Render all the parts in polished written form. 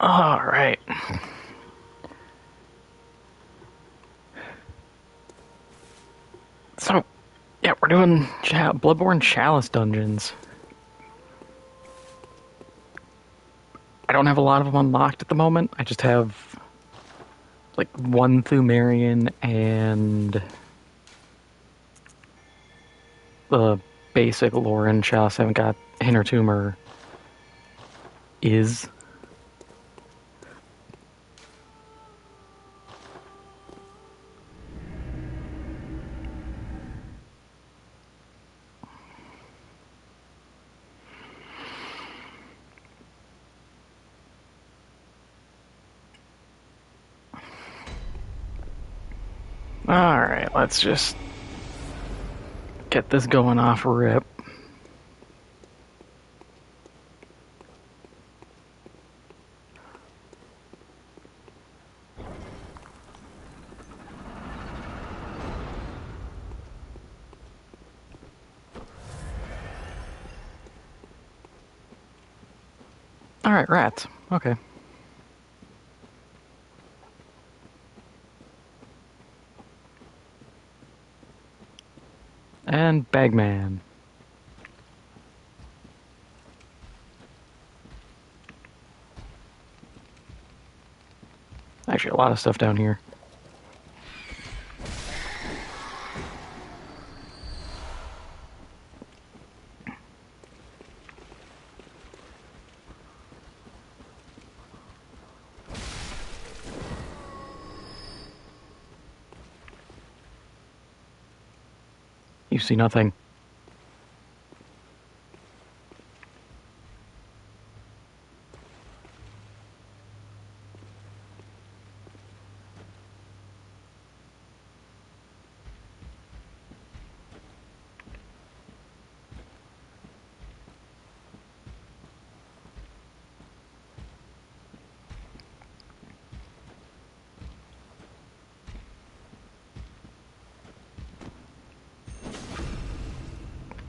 All right. So, yeah, we're doing Bloodborne Chalice dungeons. I don't have a lot of them unlocked at the moment. I just have like one Thumerian and the basic Lauren Chalice. I haven't got Inner Tumor is. Alright, let's just get this going off rip. Alright, rats. Okay. And Bagman. Actually, a lot of stuff down here. You see nothing.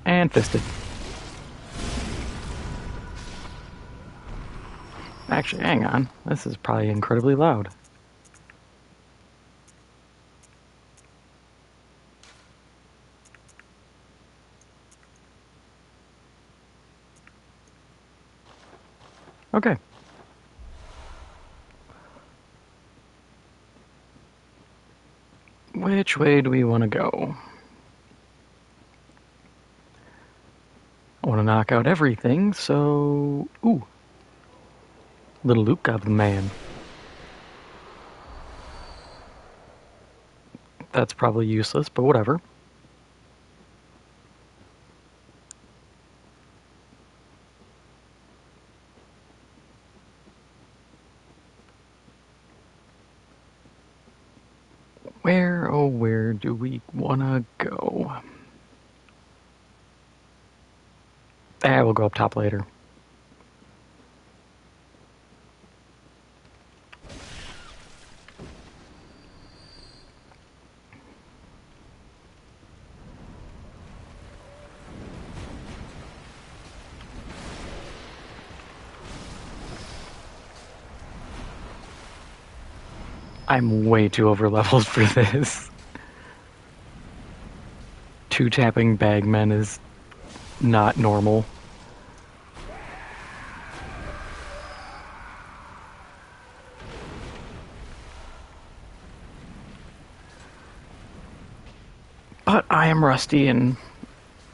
And fisted. Actually, hang on. This is probably incredibly loud. Okay. Which way do we want to go? I want to knock out everything, so... Ooh. Little Luke Goblin Man. That's probably useless, but whatever. Where, oh, where do we want to go? We'll go up top later. I'm way too over-leveled for this. Two-tapping bagmen is not normal. But I am rusty and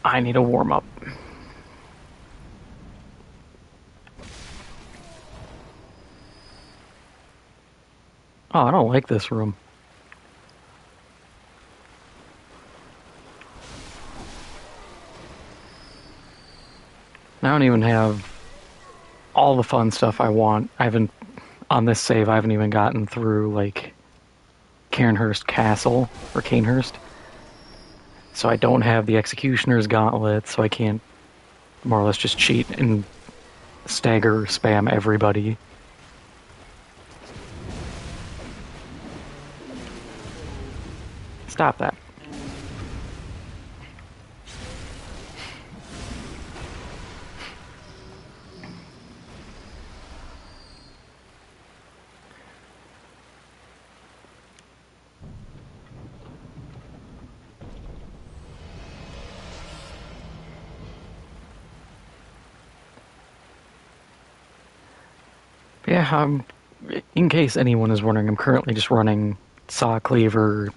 I need a warm-up. Oh, I don't like this room. I don't even have all the fun stuff I want. I haven't, on this save, I haven't even gotten through, like, Cairnhurst Castle, or Canehurst. So I don't have the Executioner's Gauntlet, so I can't more or less just cheat and stagger spam everybody. Stop that. Yeah, in case anyone is wondering, I'm currently just running Saw Cleaver,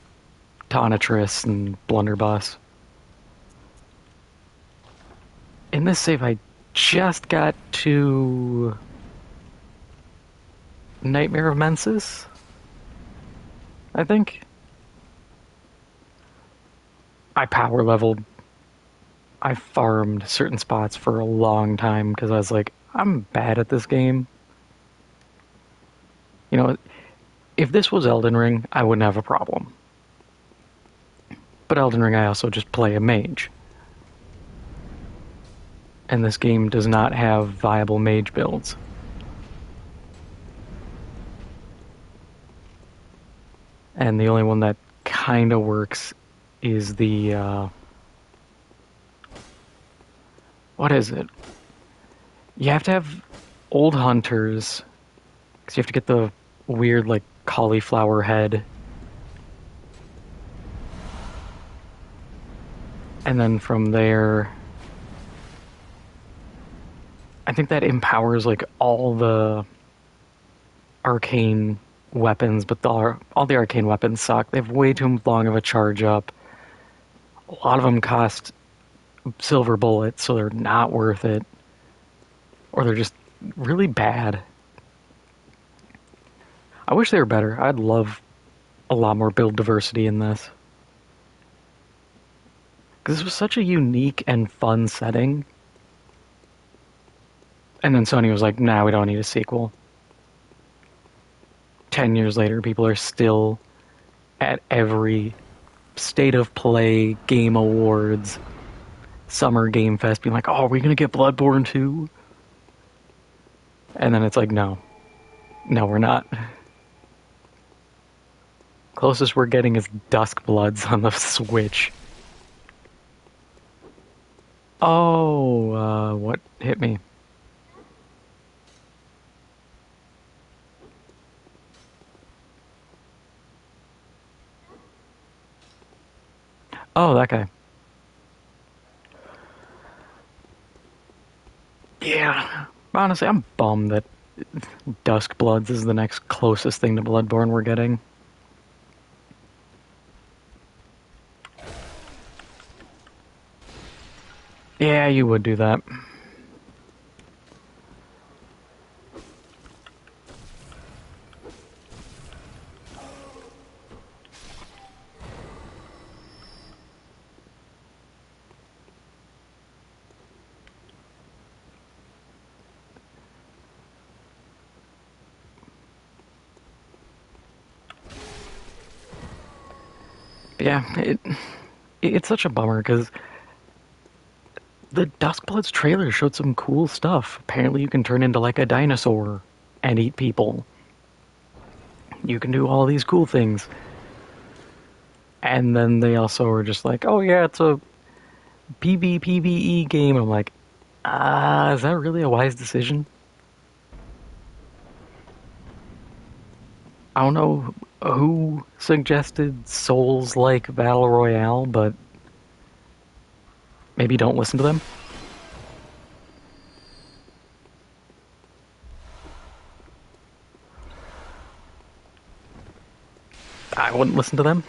Tonitrus, and Blunderbuss. In this save, I just got to Nightmare of Mensis, I think. I power leveled. I farmed certain spots for a long time because I was like, I'm bad at this game. You know, if this was Elden Ring, I wouldn't have a problem. But Elden Ring, I also just play a mage. And this game does not have viable mage builds. And the only one that kind of works is the, what is it? You have to have old hunters, because you have to get the weird, like, cauliflower head. And then from there, I think that empowers, like, all the arcane weapons, but all the arcane weapons suck. They have way too long of a charge up. A lot of them cost silver bullets, so they're not worth it. Or they're just really bad. I wish they were better. I'd love a lot more build diversity in this. Because this was such a unique and fun setting. And then Sony was like, nah, we don't need a sequel. 10 years later, people are still at every State of Play, Game Awards, Summer Game Fest being like, oh, are we going to get Bloodborne 2? And then it's like, no. No, we're not. Closest we're getting is Duskbloods on the Switch. Oh, what hit me? Oh, that guy. Yeah. Honestly, I'm bummed that Duskbloods is the next closest thing to Bloodborne we're getting. Yeah, you would do that. Yeah, it's such a bummer because the Duskbloods trailer showed some cool stuff. Apparently, you can turn into like a dinosaur and eat people. You can do all these cool things. And then they also were just like, oh yeah, it's a PvPvE game. I'm like, is that really a wise decision? I don't know who suggested Souls-like Battle Royale, but maybe don't listen to them. I wouldn't listen to them.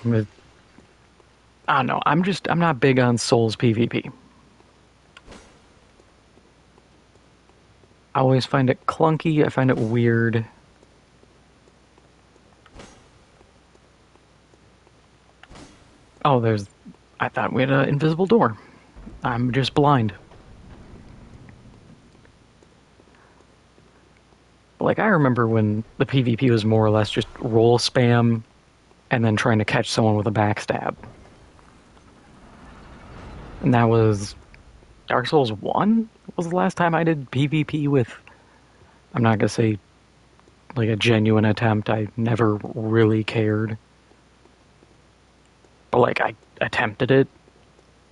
I don't know. I'm not big on Souls PvP. I always find it clunky. I find it weird. Oh, there's. I thought we had an invisible door. I'm just blind. But like, I remember when the PvP was more or less just roll spam and then trying to catch someone with a backstab. And that was Dark Souls 1 was the last time I did PvP with, I'm not going to say like a genuine attempt. I never really cared. But like, I attempted it,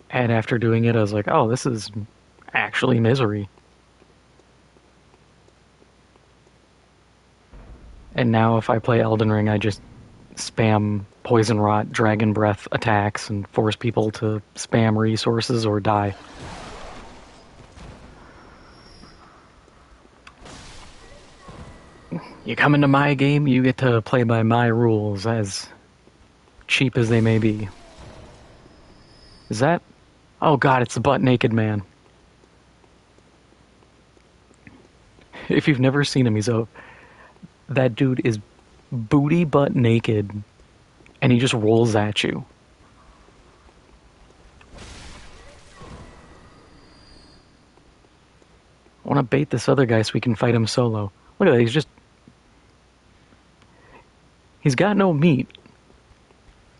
and after doing it, I was like, oh, this is actually misery. And now if I play Elden Ring, I just spam poison rot, dragon breath attacks and force people to spam resources or die. You come into my game, you get to play by my rules, as cheap as they may be. Is that? Oh god, it's the butt naked man. If you've never seen him, that dude is booty butt naked, and he just rolls at you. I want to bait this other guy so we can fight him solo. Look at that, he's got no meat,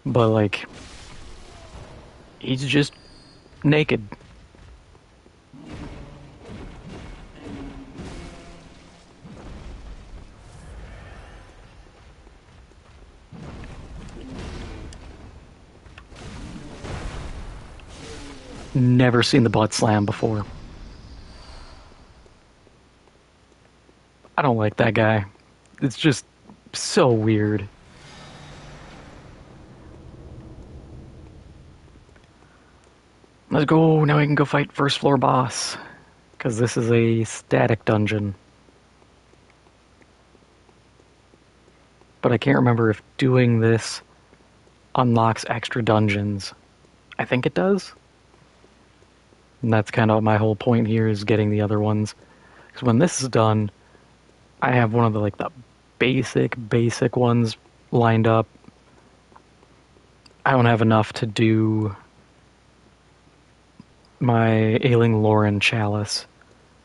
but like, he's just naked. Never seen the butt slam before. I don't like that guy. It's just so weird. Let's go. Now we can go fight first floor boss. Because this is a static dungeon. But I can't remember if doing this unlocks extra dungeons. I think it does. And that's kind of my whole point here, is getting the other ones. Because when this is done, I have one of the basic ones lined up. I don't have enough to do my Ailing Lauren Chalice.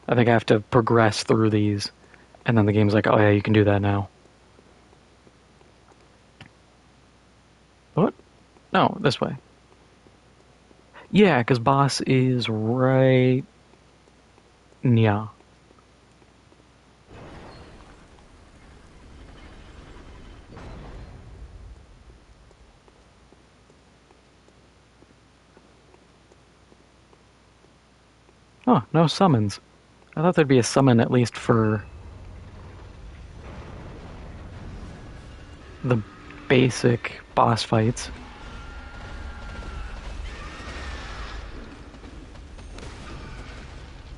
I think I have to progress through these, and then the game's like, oh yeah, you can do that now. What? No, this way. Yeah, because boss is right... Yeah. Oh, no summons. I thought there'd be a summon at least for the basic boss fights.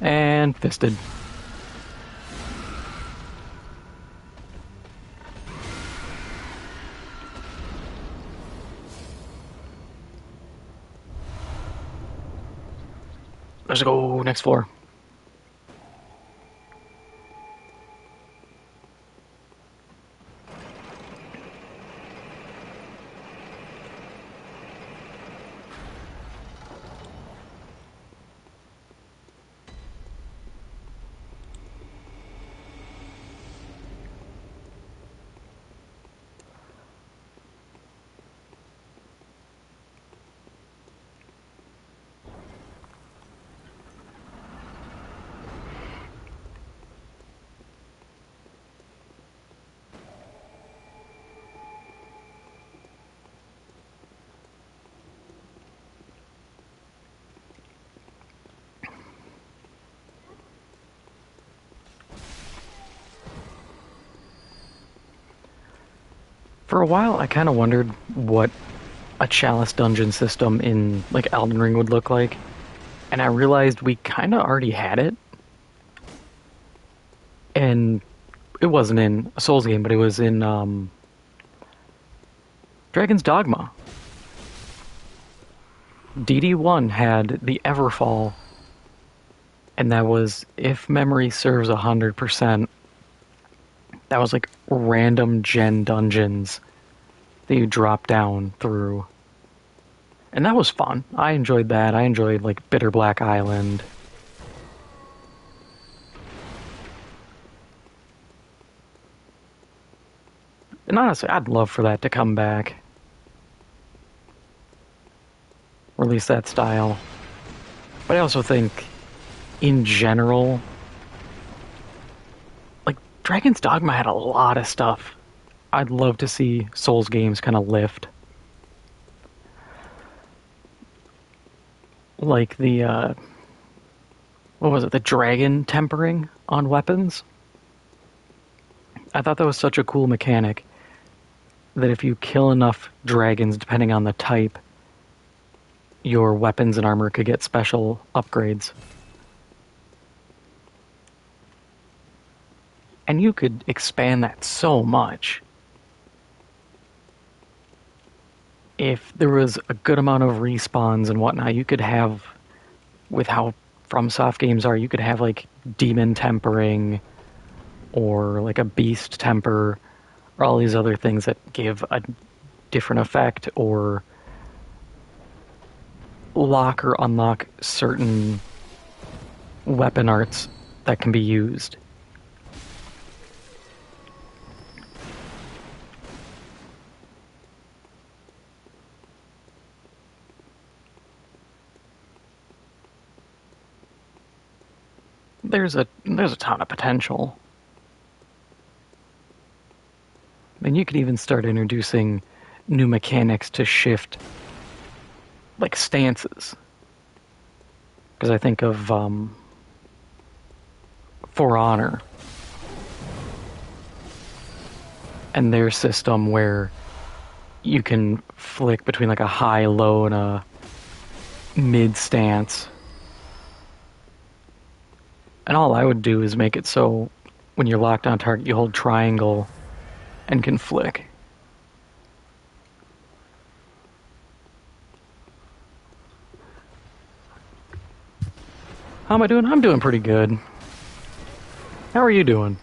And fisted. Let's go, next floor. For a while, I kind of wondered what a Chalice dungeon system in like Elden Ring would look like, and I realized we kind of already had it, and it wasn't in a Souls game, but it was in Dragon's Dogma. DD1 had the Everfall, and that was, if memory serves 100%, that was like random gen dungeons that you drop down through. And that was fun. I enjoyed that. I enjoyed like Bitter Black Island. And honestly, I'd love for that to come back. Or at least that style. But I also think, in general, like, Dragon's Dogma had a lot of stuff. I'd love to see Souls games kind of lift. Like what was it, the dragon tempering on weapons? I thought that was such a cool mechanic that if you kill enough dragons, depending on the type, your weapons and armor could get special upgrades. And you could expand that so much. If there was a good amount of respawns and whatnot, you could have, with how FromSoft games are, you could have like demon tempering or like a beast temper or all these other things that give a different effect or lock or unlock certain weapon arts that can be used. There's a ton of potential. And you could even start introducing new mechanics to shift like stances. Because I think of For Honor and their system where you can flick between like a high, low, and a mid stance. And all I would do is make it so when you're locked on target, you hold triangle and can flick. How am I doing? I'm doing pretty good. How are you doing?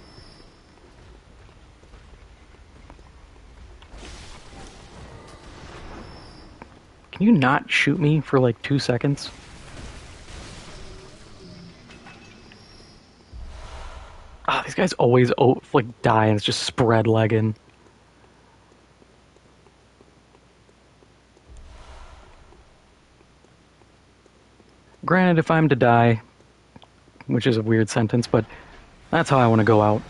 Can you not shoot me for like 2 seconds? Ah, these guys always like die and it's just spread legging. Granted, if I'm to die, which is a weird sentence, but that's how I want to go out.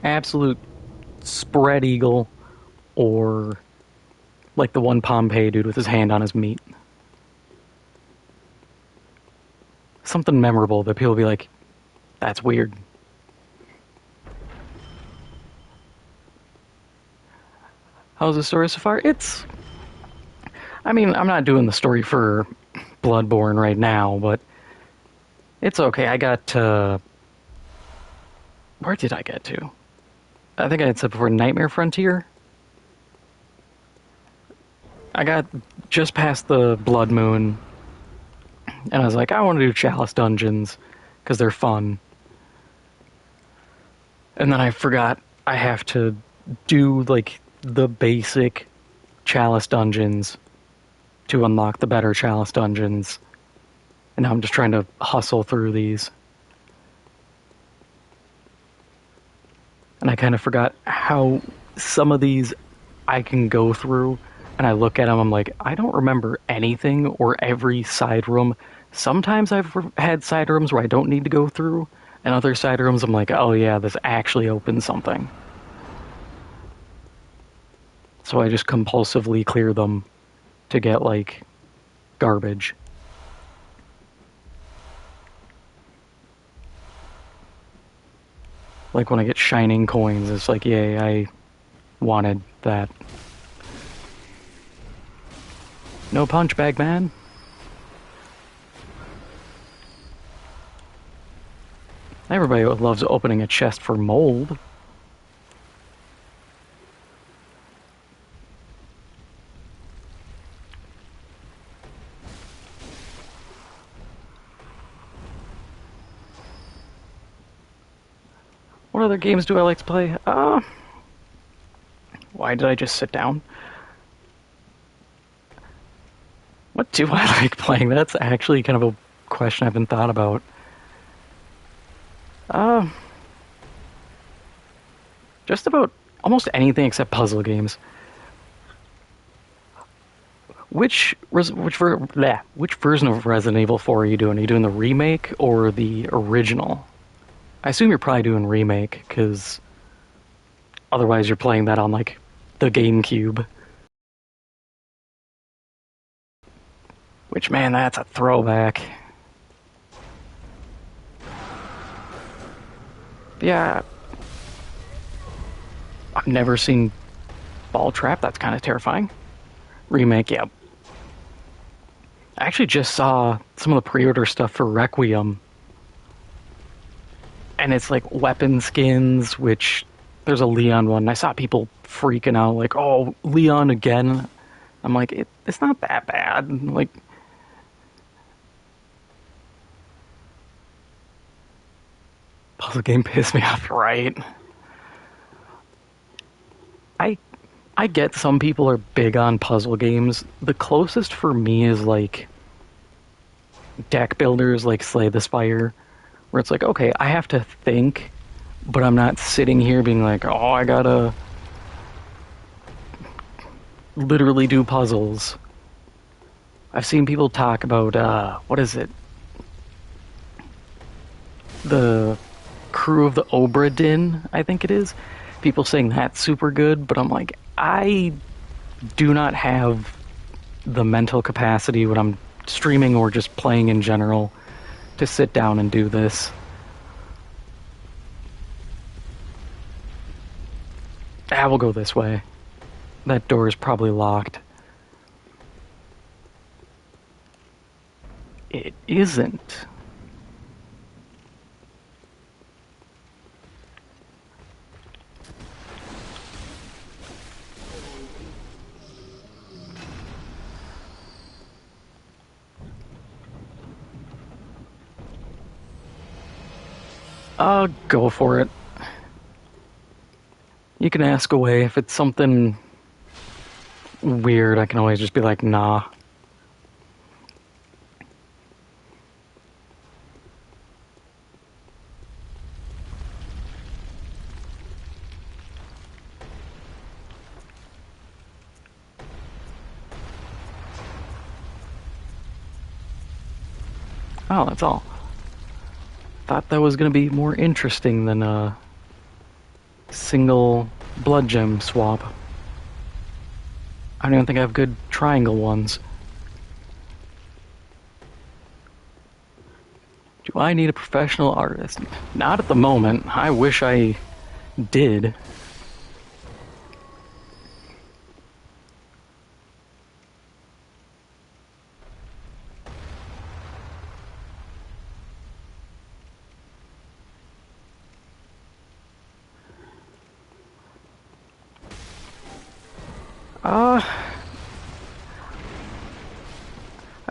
Absolute spread eagle, or like the one Pompeii dude with his hand on his meat. Something memorable that people will be like, that's weird. How's the story so far? I mean, I'm not doing the story for Bloodborne right now, but it's okay. I got to... Where did I get to? I think I had said before Nightmare Frontier. I got just past the Blood Moon, and I was like, I want to do Chalice dungeons, because they're fun. And then I forgot I have to do, like, the basic Chalice dungeons to unlock the better Chalice dungeons. And now I'm just trying to hustle through these. And I kind of forgot how some of these I can go through, and I look at them, I'm like, I don't remember anything or every side room. Sometimes I've had side rooms where I don't need to go through, and other side rooms I'm like, oh yeah, this actually opens something. So I just compulsively clear them to get, like, garbage. Like when I get shining coins, it's like, yay, I wanted that. No punch, Bagman. Everybody loves opening a chest for mold. What other games do I like to play? Why did I just sit down? What do I like playing? That's actually kind of a question I've been thought about. Uh, just about almost anything except puzzle games. Which version of Resident Evil 4 are you doing? Are you doing the remake or the original? I assume you're probably doing remake, because otherwise you're playing that on, like, the GameCube. Which, man, that's a throwback. Yeah, I've never seen Ball Trap. That's kind of terrifying. Remake, yeah. I actually just saw some of the pre-order stuff for Requiem. And it's like weapon skins, which there's a Leon one. I saw people freaking out, like, oh, Leon again. I'm like, it's not that bad. Like, puzzle game pissed me off, right? I I get some people are big on puzzle games. The closest for me is like deck builders like Slay the Spire, where it's like, okay, I have to think, but I'm not sitting here being like, oh, I gotta literally do puzzles. I've seen people talk about, what is it? The Crew of the Obra Dinn, I think it is. People saying that's super good, but I'm like, I do not have the mental capacity when I'm streaming or just playing in general to sit down and do this. We'll go this way. That door is probably locked. It isn't. Go for it. You can ask away. If it's something weird, I can always just be like, nah. Oh, that's all. Thought that was going to be more interesting than a single blood gem swap. I don't even think I have good triangle ones. Do I need a professional artist? Not at the moment. I wish I did.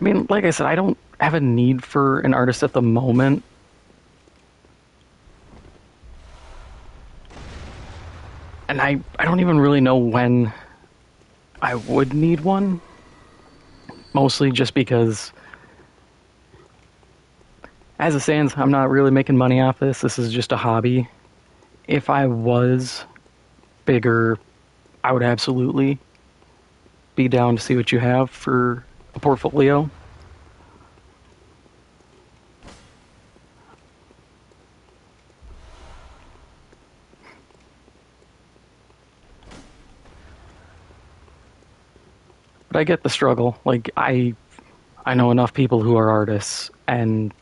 I mean, like I said, I don't have a need for an artist at the moment. And I don't even really know when I would need one. Mostly just because, as it stands, I'm not really making money off this. This is just a hobby. If I was bigger, I would absolutely be down to see what you have for a portfolio. But I get the struggle. Like, I know enough people who are artists, and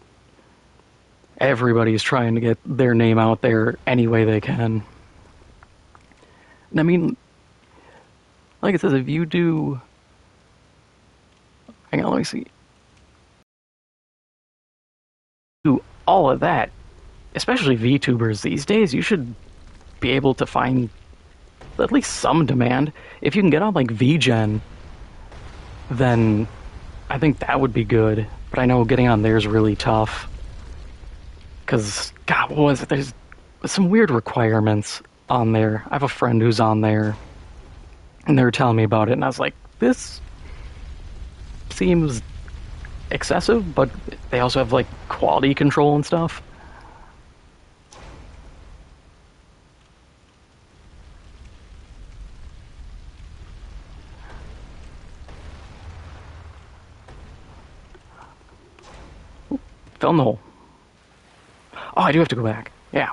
everybody's trying to get their name out there any way they can. And I mean, like it says, if you do Hang on, let me see. Do all of that, especially VTubers these days, you should be able to find at least some demand. If you can get on like VGen, then I think that would be good. But I know getting on there is really tough. Because, God, what was it? There's some weird requirements on there. I have a friend who's on there, and they were telling me about it, and I was like, this seems excessive, but they also have, like, quality control and stuff. Fell in the hole. Oh, I do have to go back. Yeah.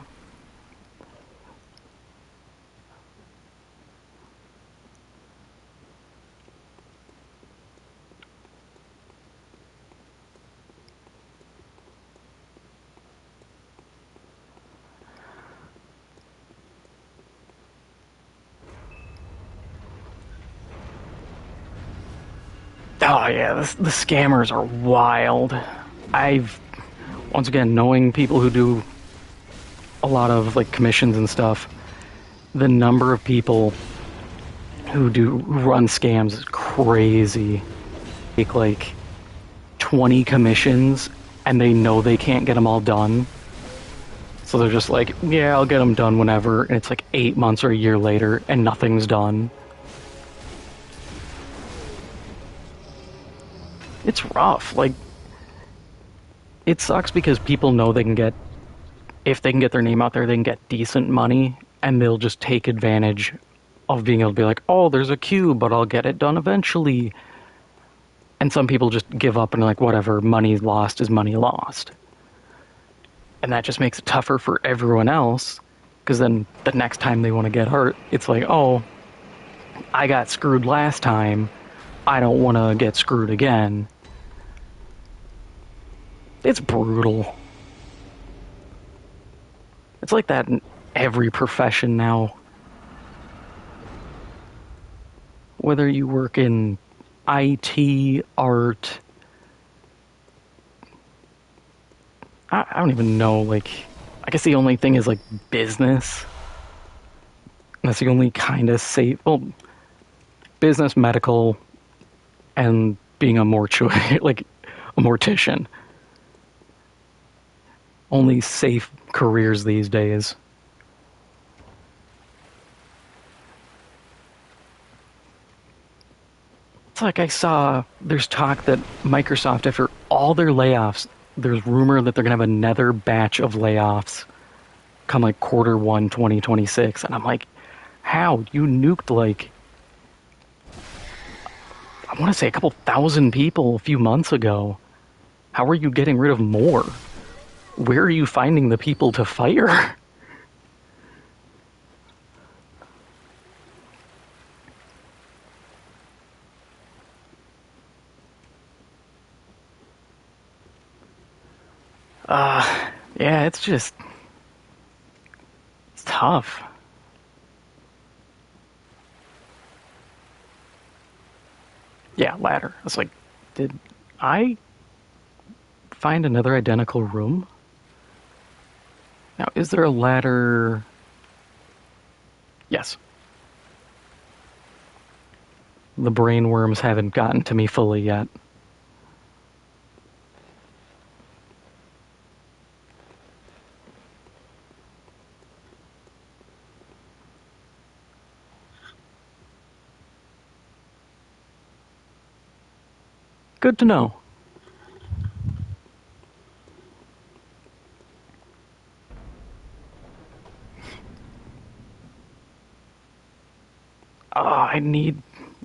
Oh, yeah, the scammers are wild. I've, once again, knowing people who do a lot of, like, commissions and stuff, the number of people who run scams is crazy. Take, like, 20 commissions, and they know they can't get them all done. So they're just like, yeah, I'll get them done whenever, and it's like 8 months or a year later, and nothing's done. It's rough. Like, it sucks because people know they can get, if they can get their name out there, they can get decent money, and they'll just take advantage of being able to be like, oh, there's a queue, but I'll get it done eventually. And some people just give up and are like, whatever, money lost is money lost. And that just makes it tougher for everyone else, because then the next time they want to get hurt, it's like, oh, I got screwed last time, I don't want to get screwed again. It's brutal. It's like that in every profession now. Whether you work in IT, art, I don't even know, like, I guess the only thing is, like, business. That's the only kind of safe, well, business, medical, and being a like, a mortician. Only safe careers these days. It's like I saw, there's talk that Microsoft, after all their layoffs, there's rumor that they're going to have another batch of layoffs come like Q1 2026. And I'm like, how? You nuked like, I want to say a couple thousand people a few months ago. How are you getting rid of more? Where are you finding the people to fire? Yeah, it's just, it's tough. Yeah, ladder. I was like, did I find another identical room? Now, is there a ladder? Yes. The brain worms haven't gotten to me fully yet. Good to know. Oh, I need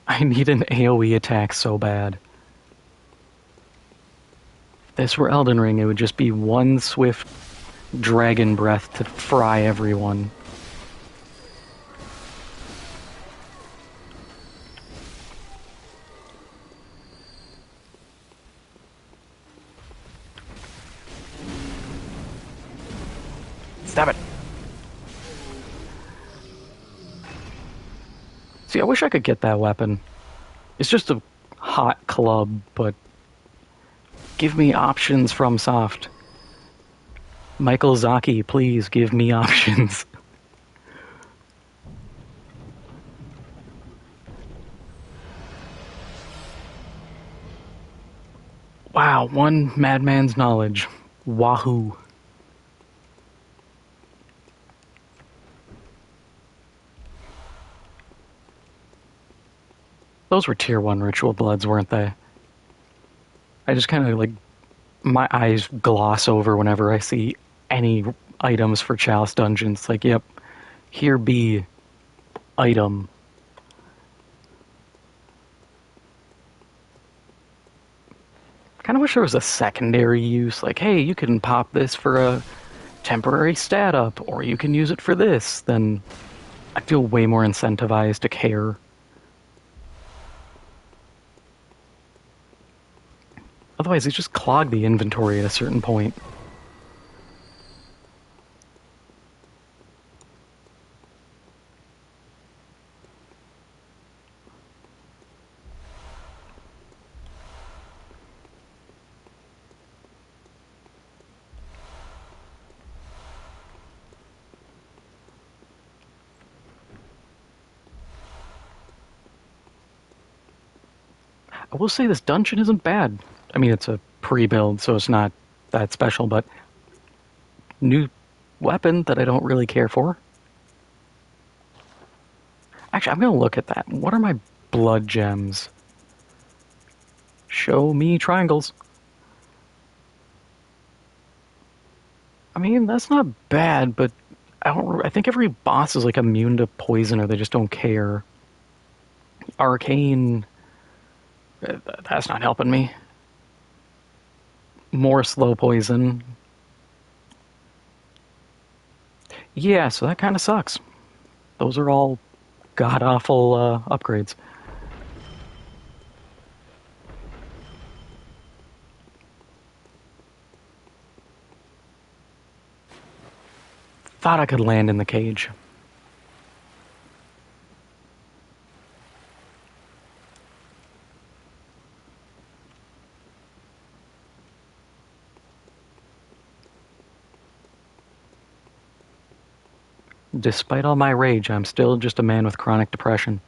an AoE attack so bad. If this were Elden Ring, it would just be one swift dragon breath to fry everyone. Stop it. See, I wish I could get that weapon. It's just a hot club, but give me options from Soft. Michael Zaki, please give me options. Wow, one madman's knowledge. Wahoo. Those were tier 1 ritual bloods, weren't they? I just kind of like, my eyes gloss over whenever I see any items for Chalice dungeons. Like, yep, here be item. Kind of wish there was a secondary use. Like, hey, you can pop this for a temporary stat up, or you can use it for this. Then I feel way more incentivized to care. Otherwise, it just clogged the inventory at a certain point. I will say this dungeon isn't bad. I mean, it's a pre-build, so it's not that special, but new weapon that I don't really care for. Actually, I'm going to look at that. What are my blood gems? Show me triangles. I mean, that's not bad, but I think every boss is like immune to poison, or they just don't care. Arcane, that's not helping me. More slow poison. Yeah, so that kind of sucks. Those are all god-awful upgrades. Thought I could land in the cage. Despite all my rage, I'm still just a man with chronic depression.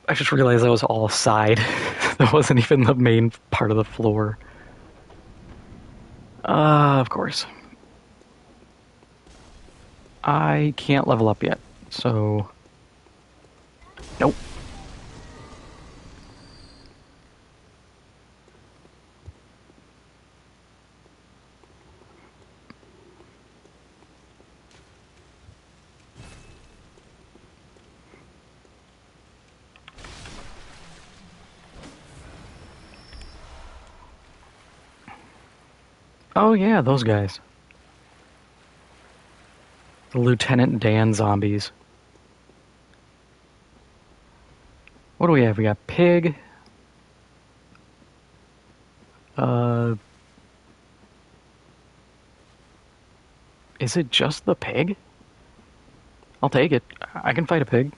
I just realized that was all side. That wasn't even the main part of the floor. Of course. I can't level up yet, so... Nope. Oh yeah, those guys. The Lieutenant Dan zombies. What do we have? We got pig. Is it just the pig? I'll take it. I can fight a pig.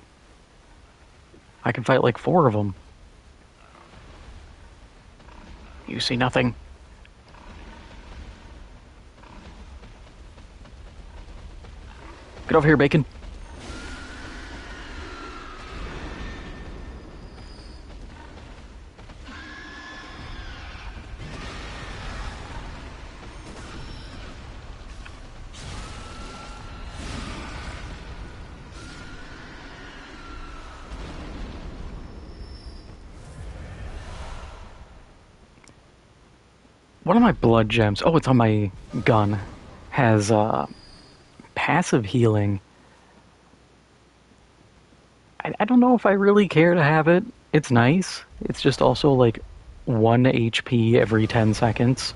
I can fight like 4 of them. You see nothing. Get over here, bacon. One of my blood gems, oh, it's on my gun, has passive healing. I don't know if I really care to have it. It's nice. It's just also like 1 HP every 10 seconds.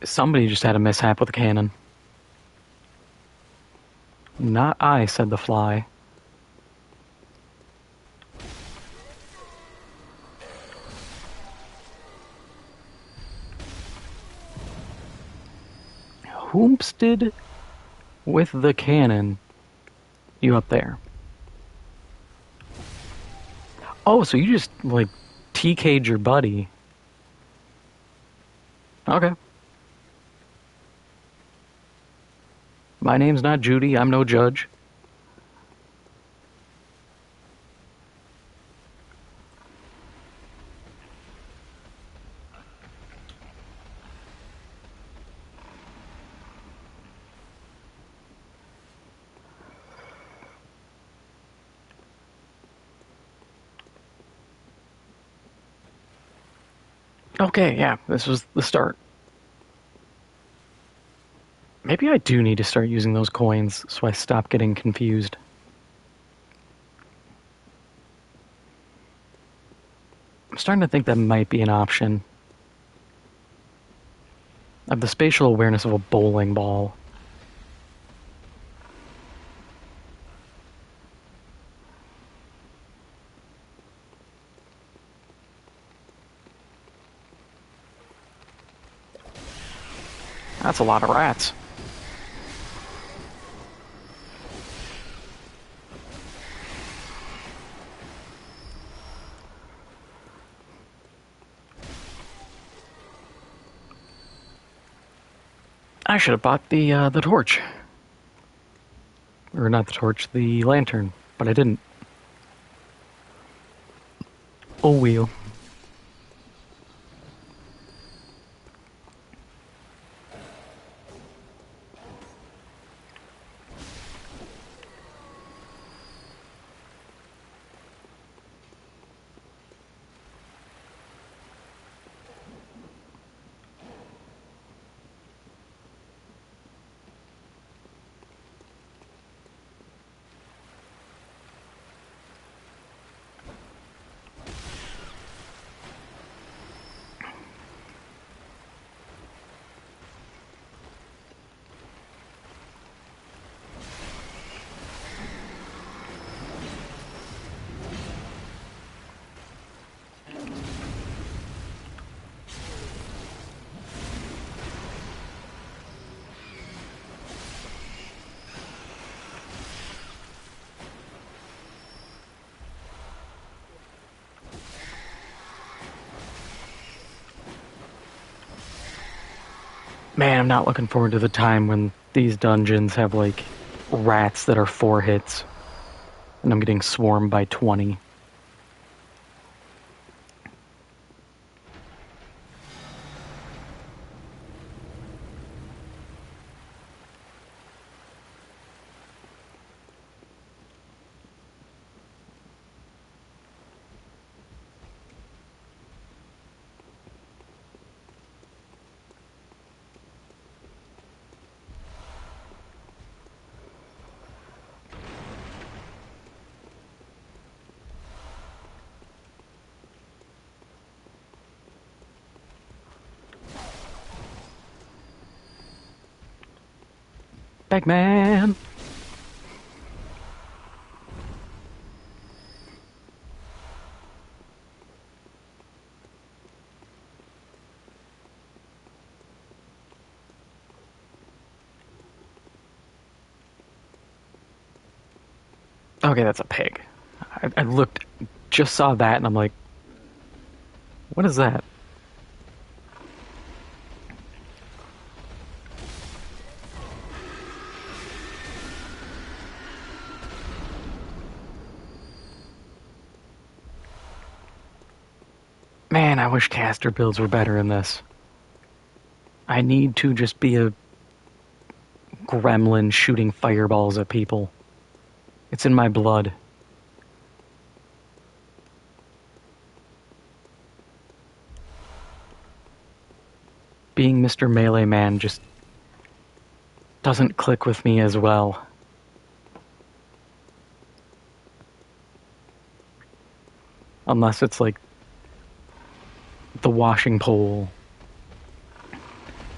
Somebody just had a mishap with a cannon. Not I, said the fly. Whoomsted with the cannon? You up there. Oh, so you just, like, TK'd your buddy. Okay. My name's not Judy. I'm no judge. Okay, yeah, this was the start. Maybe I do need to start using those coins so I stop getting confused. I'm starting to think that might be an option. I have the spatial awareness of a bowling ball. That's a lot of rats. I should have bought the torch. Or not the torch, the lantern, but I didn't. Oh well. Man, I'm not looking forward to the time when these dungeons have, like, rats that are 4 hits, and I'm getting swarmed by 20. Bagman! Okay, that's a pig. I looked, just saw that, and I'm like, what is that? Man, I wish caster builds were better in this. I need to just be a gremlin shooting fireballs at people. It's in my blood. Being Mr. Melee Man just doesn't click with me as well. Unless it's like the washing pole.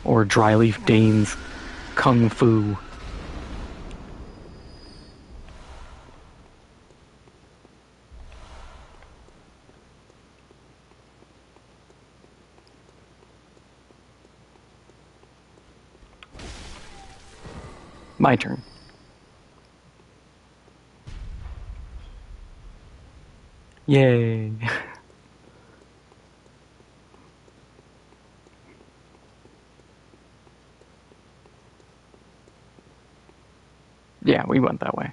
Or Dryleaf Dane's Kung Fu. My turn. Yay. Yeah, we went that way.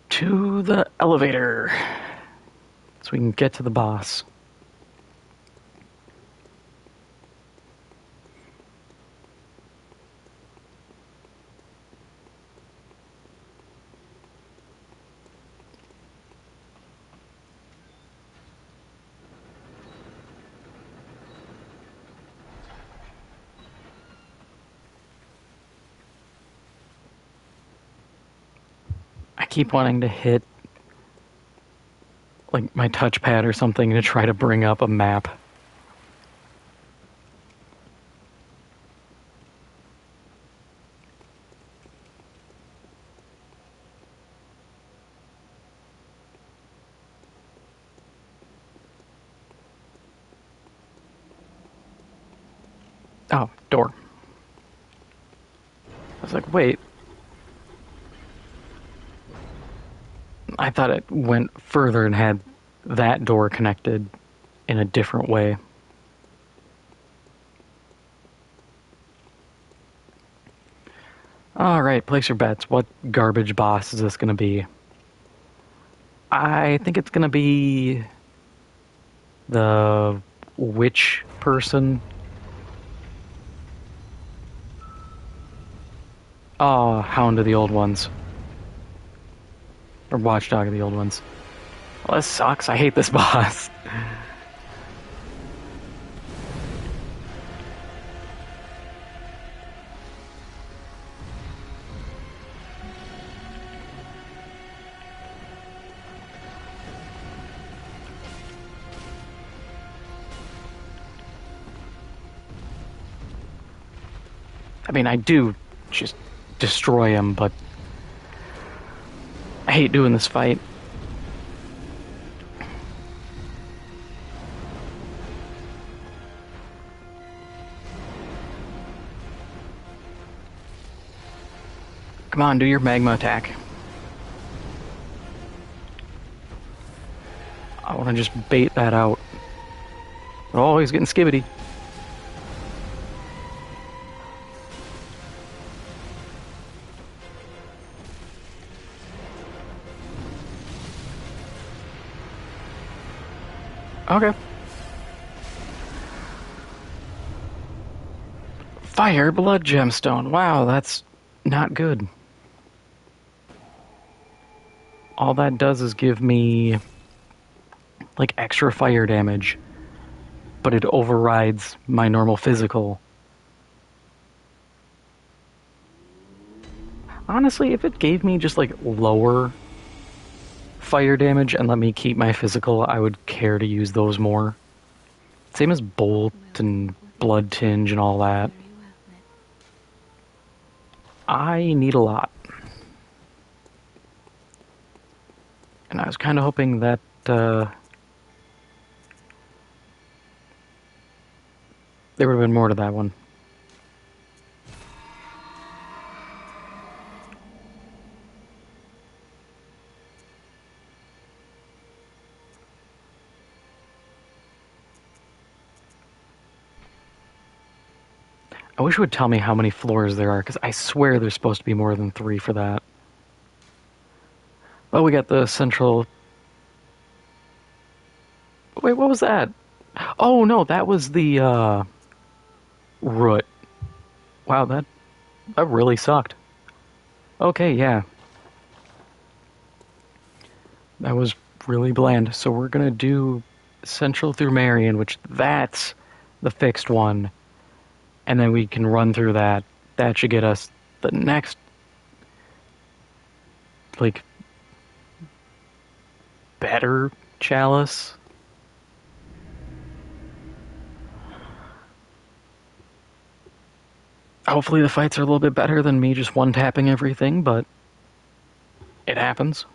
To the elevator. So we can get to the boss. I keep wanting to hit like my touchpad or something to try to bring up a map. Oh, door. I was like, wait. I thought it went further and had that door connected in a different way. Alright, place your bets. What garbage boss is this going to be? I think it's going to be the witch person. Oh, Hound of the Old Ones. Or Watchdog of the Old Ones. Well, this sucks. I hate this boss. I mean, I do just destroy him, but I hate doing this fight. Come on, do your magma attack. I want to just bait that out. Oh, he's getting skibbity. Okay. Fire blood gemstone. Wow, that's not good. All that does is give me like extra fire damage, but it overrides my normal physical. Honestly, if it gave me just like lower fire damage and let me keep my physical, I would care to use those more. Same as Bolt and Blood Tinge and all that. I need a lot. And I was kind of hoping that there would have been more to that one. I wish it would tell me how many floors there are, because I swear there's supposed to be more than 3 for that. Oh, we got the central... Wait, what was that? Oh, no, that was the, root. Wow, that really sucked. Okay, yeah. That was really bland. So we're gonna do Central through Marion, which that's the fixed one. And then we can run through that. That should get us the next, like, better Chalice. Hopefully the fights are a little bit better than me just one-tapping everything, but it happens.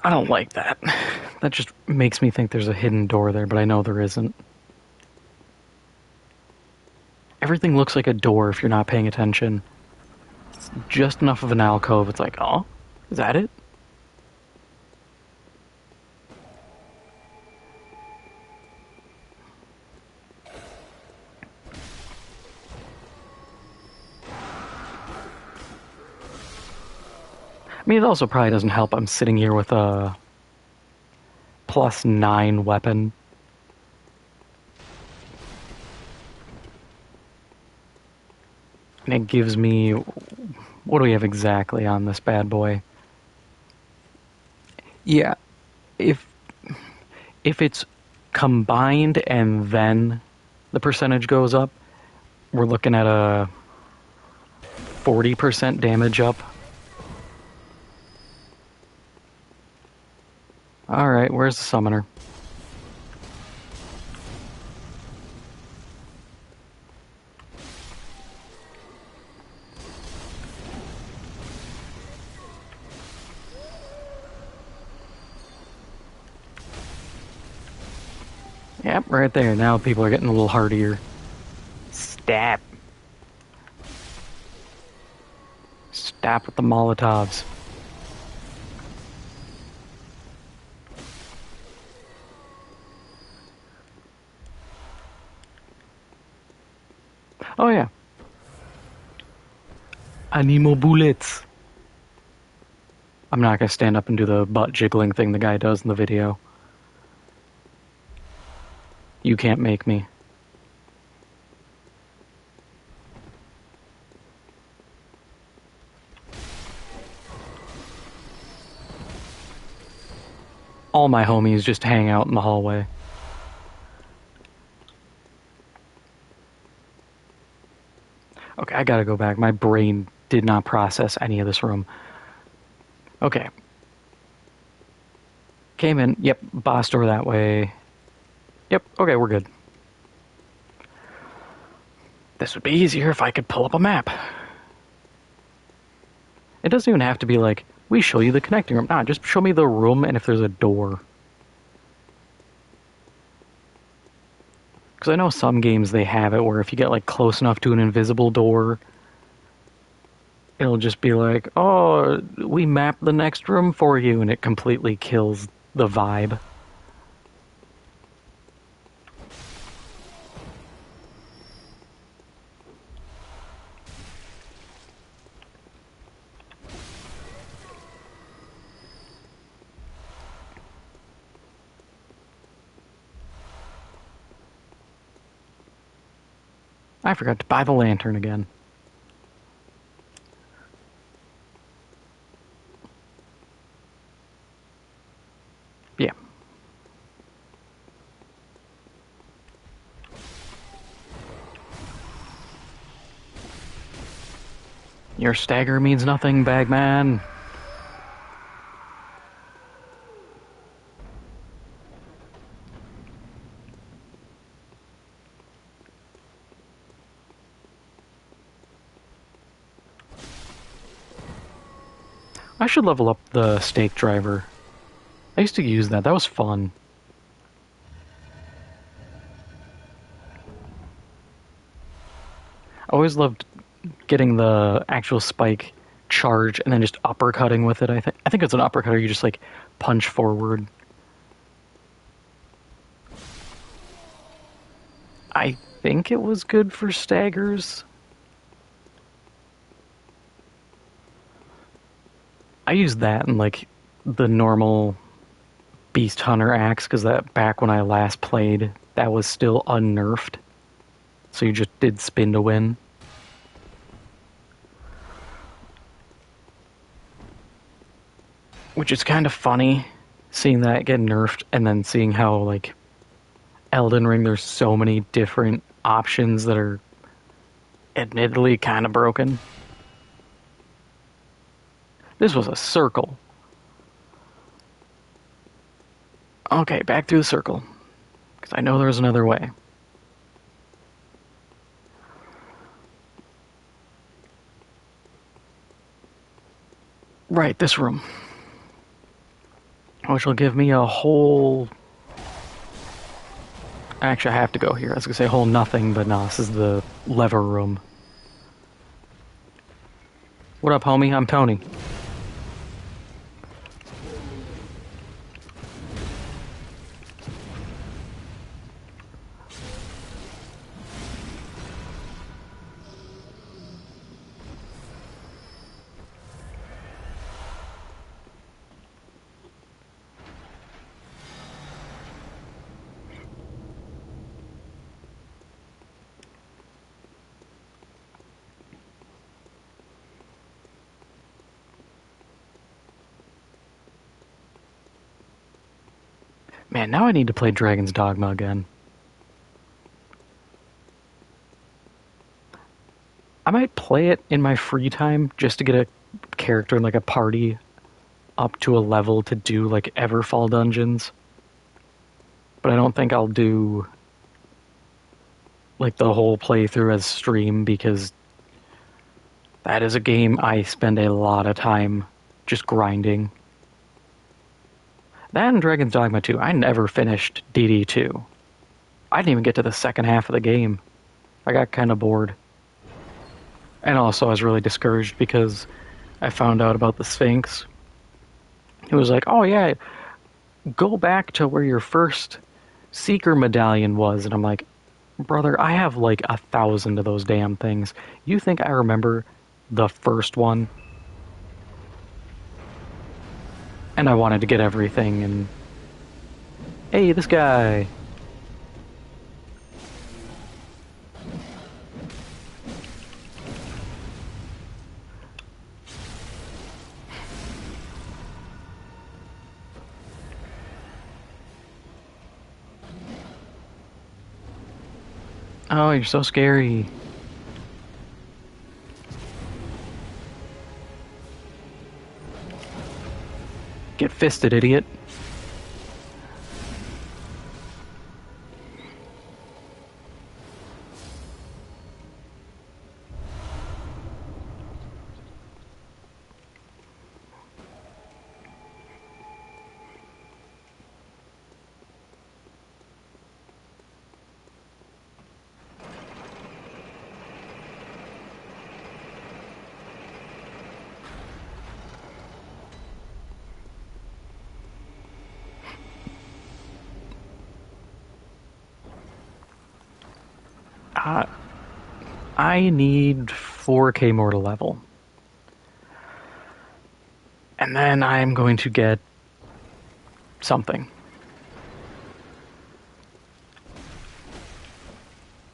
I don't like that. That just makes me think there's a hidden door there, but I know there isn't. Everything looks like a door if you're not paying attention. It's just enough of an alcove. It's like, oh, is that it? I mean, it also probably doesn't help I'm sitting here with a +9 weapon. And it gives me... What do we have exactly on this bad boy? Yeah, if it's combined and then the percentage goes up, we're looking at a 40% damage up. Alright, where's the summoner? Yep, right there. Now people are getting a little hardier. Stab. Stab with the Molotovs. Oh yeah. Animo bullets. I'm not gonna stand up and do the butt jiggling thing the guy does in the video. You can't make me. All my homies just hang out in the hallway. Okay, I gotta go back. My brain did not process any of this room. Okay. Came in. Yep, boss door that way. Yep, okay, we're good. This would be easier if I could pull up a map. It doesn't even have to be like, we show you the connecting room. Nah, just show me the room and if there's a door. Because I know some games they have it where if you get like close enough to an invisible door, it'll just be like, oh, we mapped the next room for you, and it completely kills the vibe. I forgot to buy the lantern again. Yeah. Your stagger means nothing, Bagman. I should level up the stake driver. I used to use that. That was fun. I always loved getting the actual spike charge and then just uppercutting with it. I think it's an uppercut. You just like punch forward. I think it was good for staggers. I used that in like the normal Beast Hunter axe because that back when I last played, that was still unnerfed. So you just did spin to win. Which is kind of funny seeing that get nerfed and then seeing how, like, Elden Ring, there's so many different options that are admittedly kind of broken. This was a circle. Okay, back through the circle. Because I know there's another way. Right, this room. Which will give me a whole... Actually, I have to go here. I was going to say whole nothing, but no, this is the lever room. What up, homie? I'm Tony. Man, now I need to play Dragon's Dogma again. I might play it in my free time just to get a character in like a party up to a level to do like Everfall dungeons. But I don't think I'll do like the whole playthrough as stream because that is a game I spend a lot of time just grinding. That and Dragon's Dogma 2, I never finished DD2. I didn't even get to the second half of the game. I got kind of bored. And also I was really discouraged because I found out about the Sphinx. It was like, oh yeah, go back to where your first Seeker medallion was. And I'm like, brother, I have like 1,000 of those damn things. You think I remember the first one? And I wanted to get everything, and... Hey, this guy! Oh, you're so scary. Get fisted, idiot. I need 4K more to level. And then I'm going to get something.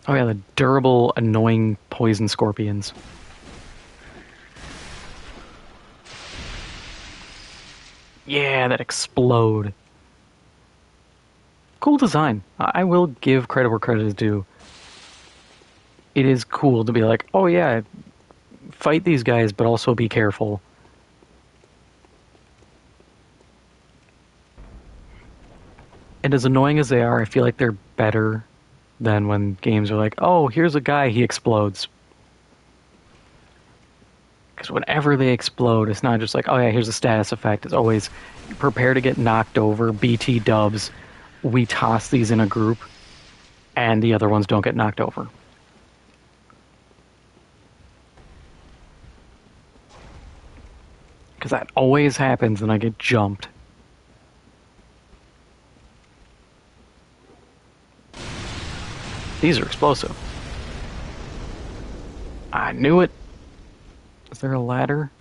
Oh yeah, the durable, annoying poison scorpions. Yeah, that explode. Cool design. I will give credit where credit is due. It is cool to be like, oh yeah, fight these guys, but also be careful. And as annoying as they are, I feel like they're better than when games are like, oh, here's a guy, he explodes. Because whenever they explode, it's not just like, oh yeah, here's a status effect. It's always, prepare to get knocked over, BT dubs. We toss these in a group, and the other ones don't get knocked over. Because that always happens and I get jumped. These are explosive. I knew it. Is there a ladder?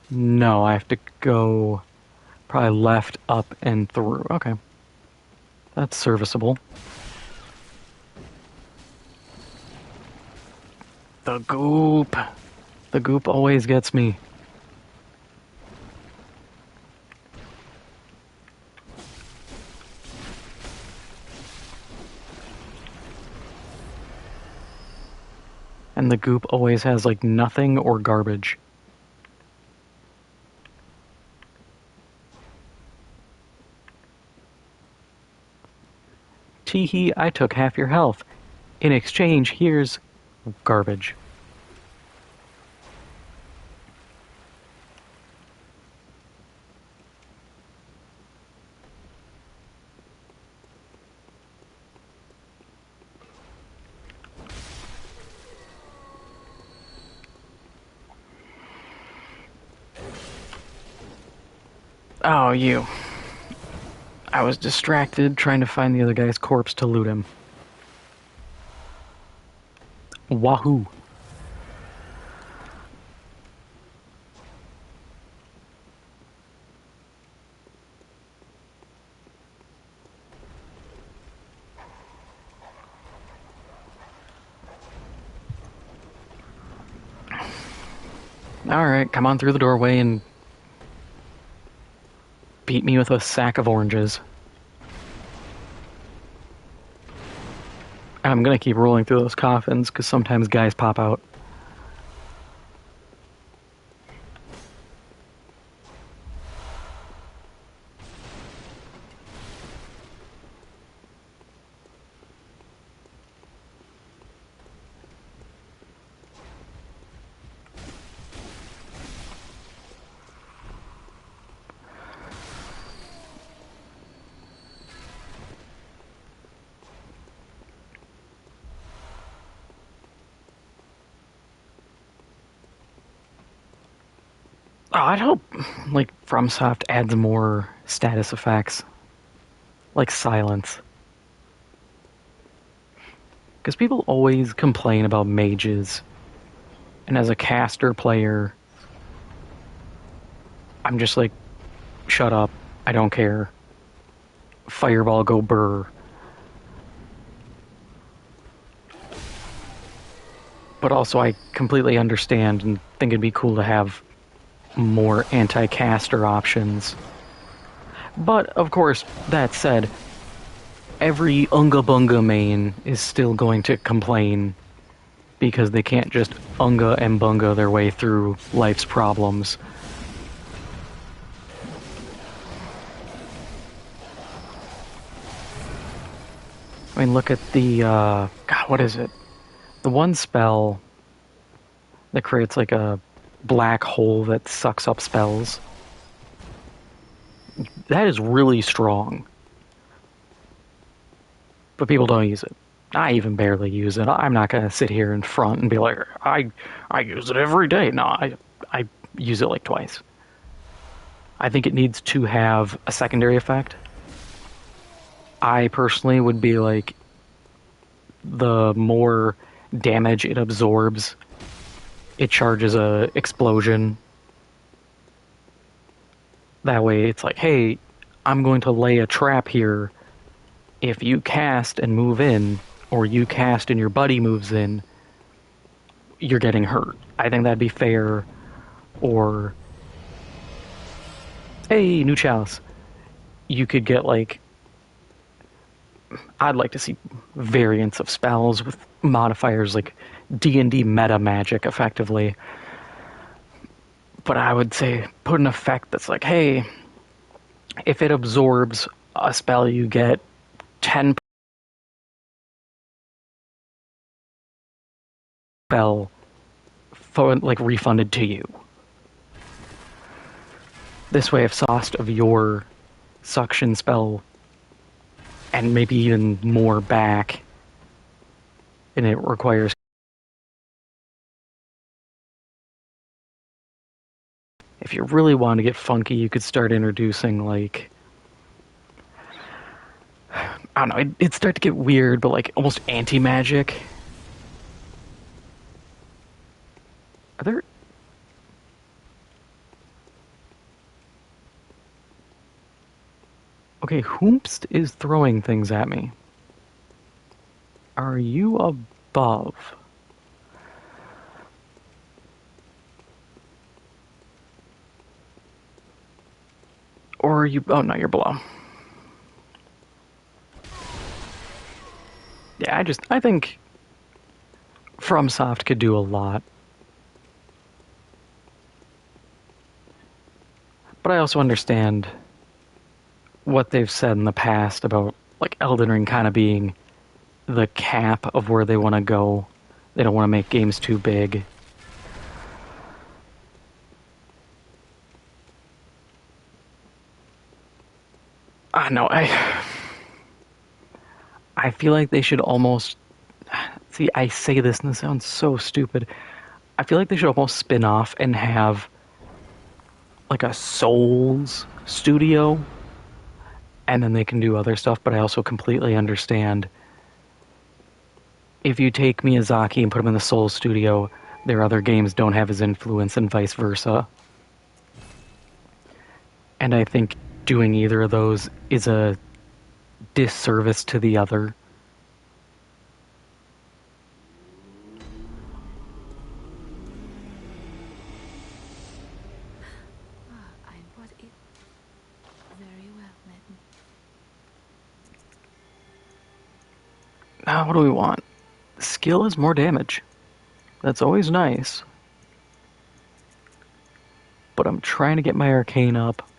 No, I have to go probably left, up, and through. Okay. That's serviceable. The goop. The goop always gets me. And the goop always has, like, nothing or garbage. Teehee, I took half your health. In exchange, here's garbage. Oh, you. I was distracted trying to find the other guy's corpse to loot him. Wahoo. Alright, come on through the doorway and beat me with a sack of oranges. And I'm gonna keep rolling through those coffins, because sometimes guys pop out. Oh, I'd hope, like, FromSoft adds more status effects. Like silence. Because people always complain about mages. And as a caster player, I'm just like, shut up. I don't care. Fireball, go burr. But also, I completely understand and think it'd be cool to have more anti-caster options. But, of course, that said, every Unga Bunga main is still going to complain because they can't just Unga and Bunga their way through life's problems. I mean, look at the, God, what is it? The one spell that creates like a black hole that sucks up spells. That is really strong. But people don't use it. I even barely use it. I'm not gonna sit here in front and be like, I use it every day. No, I use it like twice. I think it needs to have a secondary effect. I personally would be like, the more damage it absorbs, it charges a explosion. That way it's like, hey, I'm going to lay a trap here. If you cast and move in, or you cast and your buddy moves in, you're getting hurt. I think that'd be fair. Or, hey, new Chalice. You could get like, I'd like to see variants of spells with modifiers like D&D meta magic, effectively. But I would say put an effect that's like, hey, if it absorbs a spell, you get 10 spell like refunded to you. This way, if cost of your suction spell and maybe even more back, and it requires. If you really want to get funky, you could start introducing like, I don't know, it'd start to get weird, but like almost anti-magic. Are there? Okay, Hoomst is throwing things at me. Are you above? Or are you... Oh, no, you're below. Yeah, I think FromSoft could do a lot. But I also understand what they've said in the past about like Elden Ring kind of being the cap of where they want to go. They don't want to make games too big. No, I feel like they should almost see. I say this and this sounds so stupid. I feel like they should almost spin off and have like a Souls studio, and then they can do other stuff. But I also completely understand if you take Miyazaki and put him in the Souls studio, their other games don't have his influence, and vice versa. And I think doing either of those is a disservice to the other. I bought it very well, madam. Now, what do we want? Skill is more damage. That's always nice. But I'm trying to get my arcane up.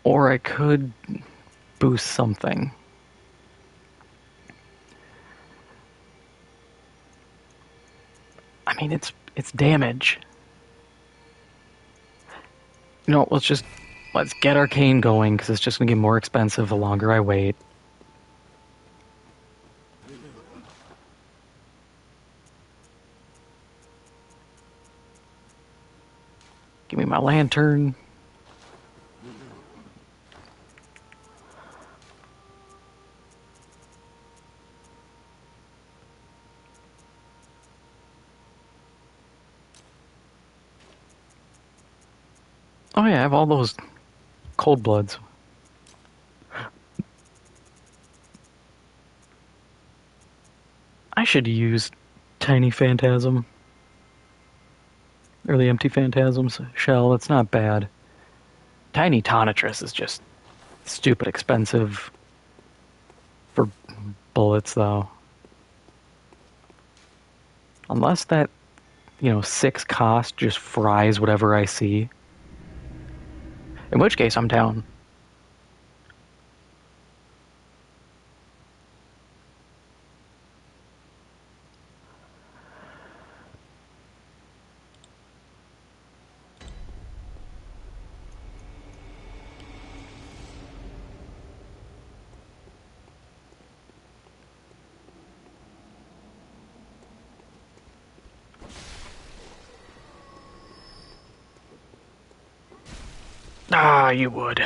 Or I could boost something. I mean, it's damage. You know, let's get arcane going because it's just gonna get more expensive the longer I wait. Give me my lantern. Oh yeah, I have all those cold bloods. I should use Tiny Phantasm. Or the Empty Phantasms shell, that's not bad. Tiny Tonitrus is just stupid expensive for bullets, though. Unless that, 6 cost just fries whatever I see. In which case, I'm down. Ah, you would.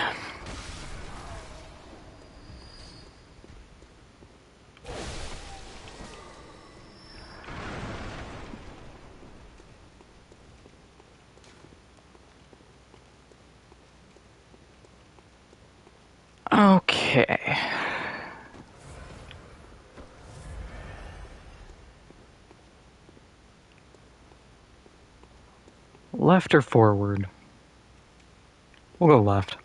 Okay. Left or forward? We'll go left.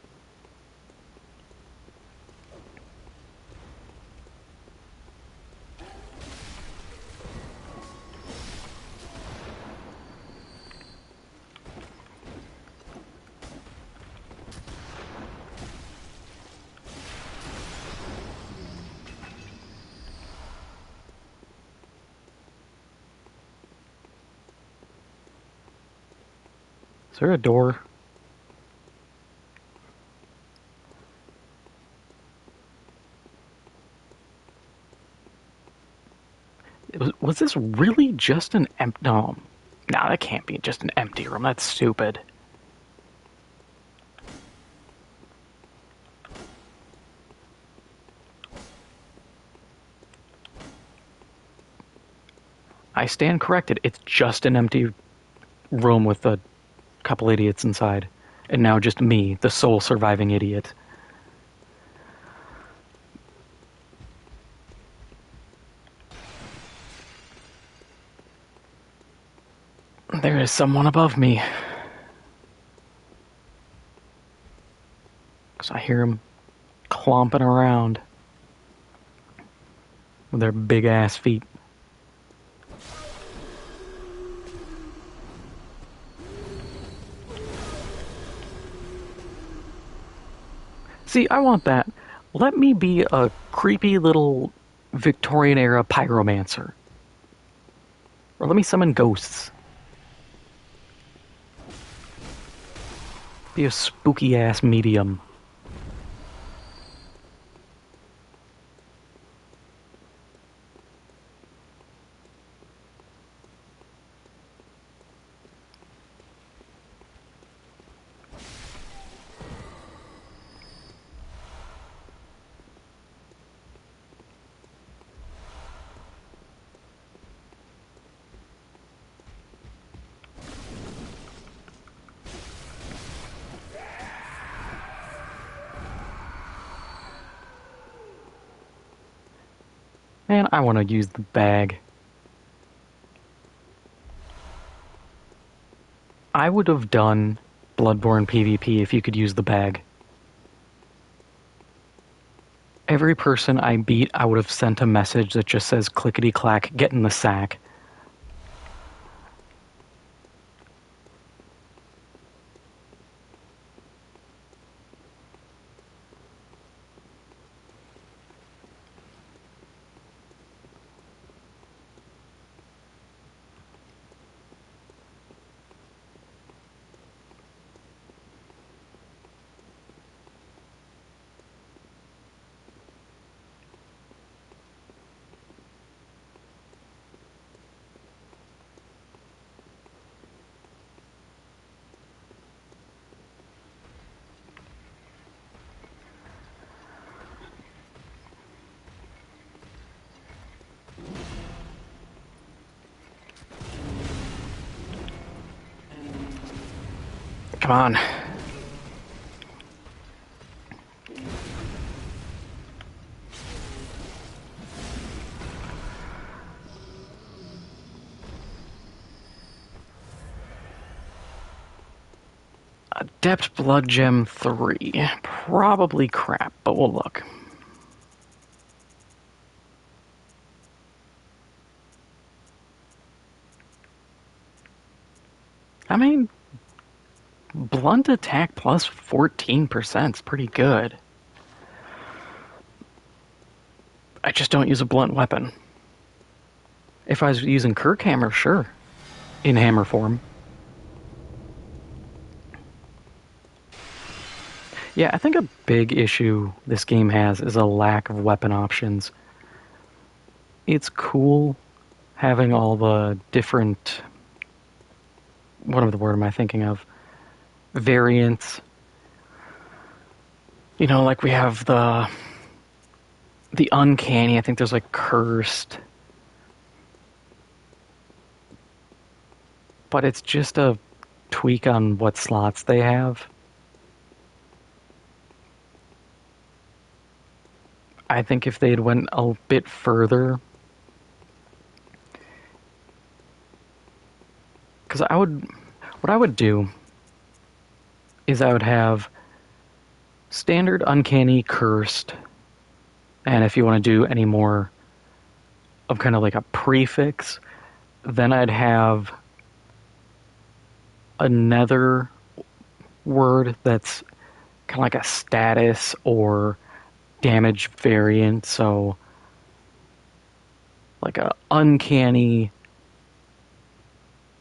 Is there a door? Was this really just an empty... No. No, that can't be just an empty room. That's stupid. I stand corrected. It's just an empty room with a couple idiots inside. And now just me, the sole surviving idiot. There is someone above me. Because I hear him clomping around. with their big ass feet. See, I want that. Let me be a creepy little Victorian era pyromancer. Or let me summon ghosts. Be a spooky ass medium. Man, I want to use the bag. I would have done Bloodborne PvP if you could use the bag. Every person I beat, I would have sent a message that just says clickety clack, get in the sack. Come on. Adept Blood Gem 3. Probably crap, but we'll look. I mean, blunt attack plus 14% is pretty good. I just don't use a blunt weapon. If I was using Kirkhammer, sure. In hammer form. Yeah, I think a big issue this game has is a lack of weapon options. It's cool having all the different... What word am I thinking of? Variants. You know, like we have the uncanny. I think there's like cursed. But it's just a tweak on what slots they have. I think if they'd went a bit further, because what I would do is I would have standard, uncanny, cursed, and if you want to do any more of kind of like a prefix, then I'd have another word that's kind of like a status or damage variant, so like a uncanny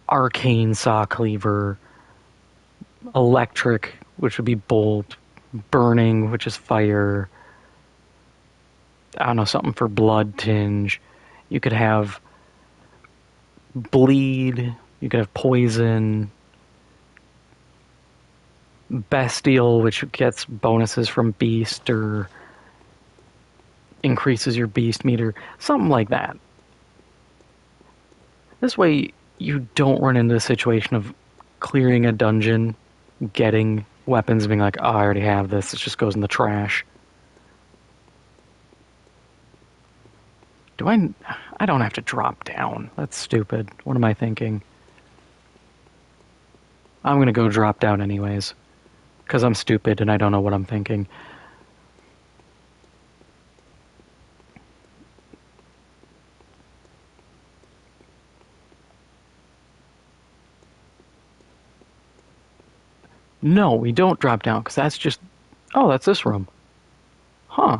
arcane saw cleaver, electric, which would be bolt, burning, which is fire, I don't know, something for blood tinge. You could have bleed, you could have poison, bestial, which gets bonuses from beast or increases your beast meter, something like that. This way, you don't run into the situation of clearing a dungeon, getting weapons, and being like, oh, I already have this, it just goes in the trash. I don't have to drop down. That's stupid. What am I thinking? I'm gonna go drop down anyways. Because I'm stupid and I don't know what I'm thinking. No, we don't drop down, because that's just... Oh, that's this room. Huh.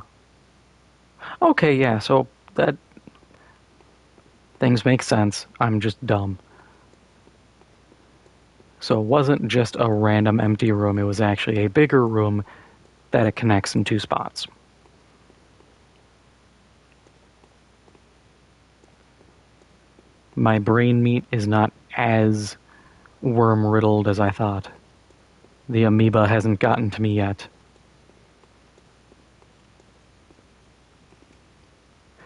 Okay, yeah, so that... Things make sense. I'm just dumb. So it wasn't just a random empty room, it was actually a bigger room that it connects in two spots. My brain meat is not as worm-riddled as I thought. The amoeba hasn't gotten to me yet.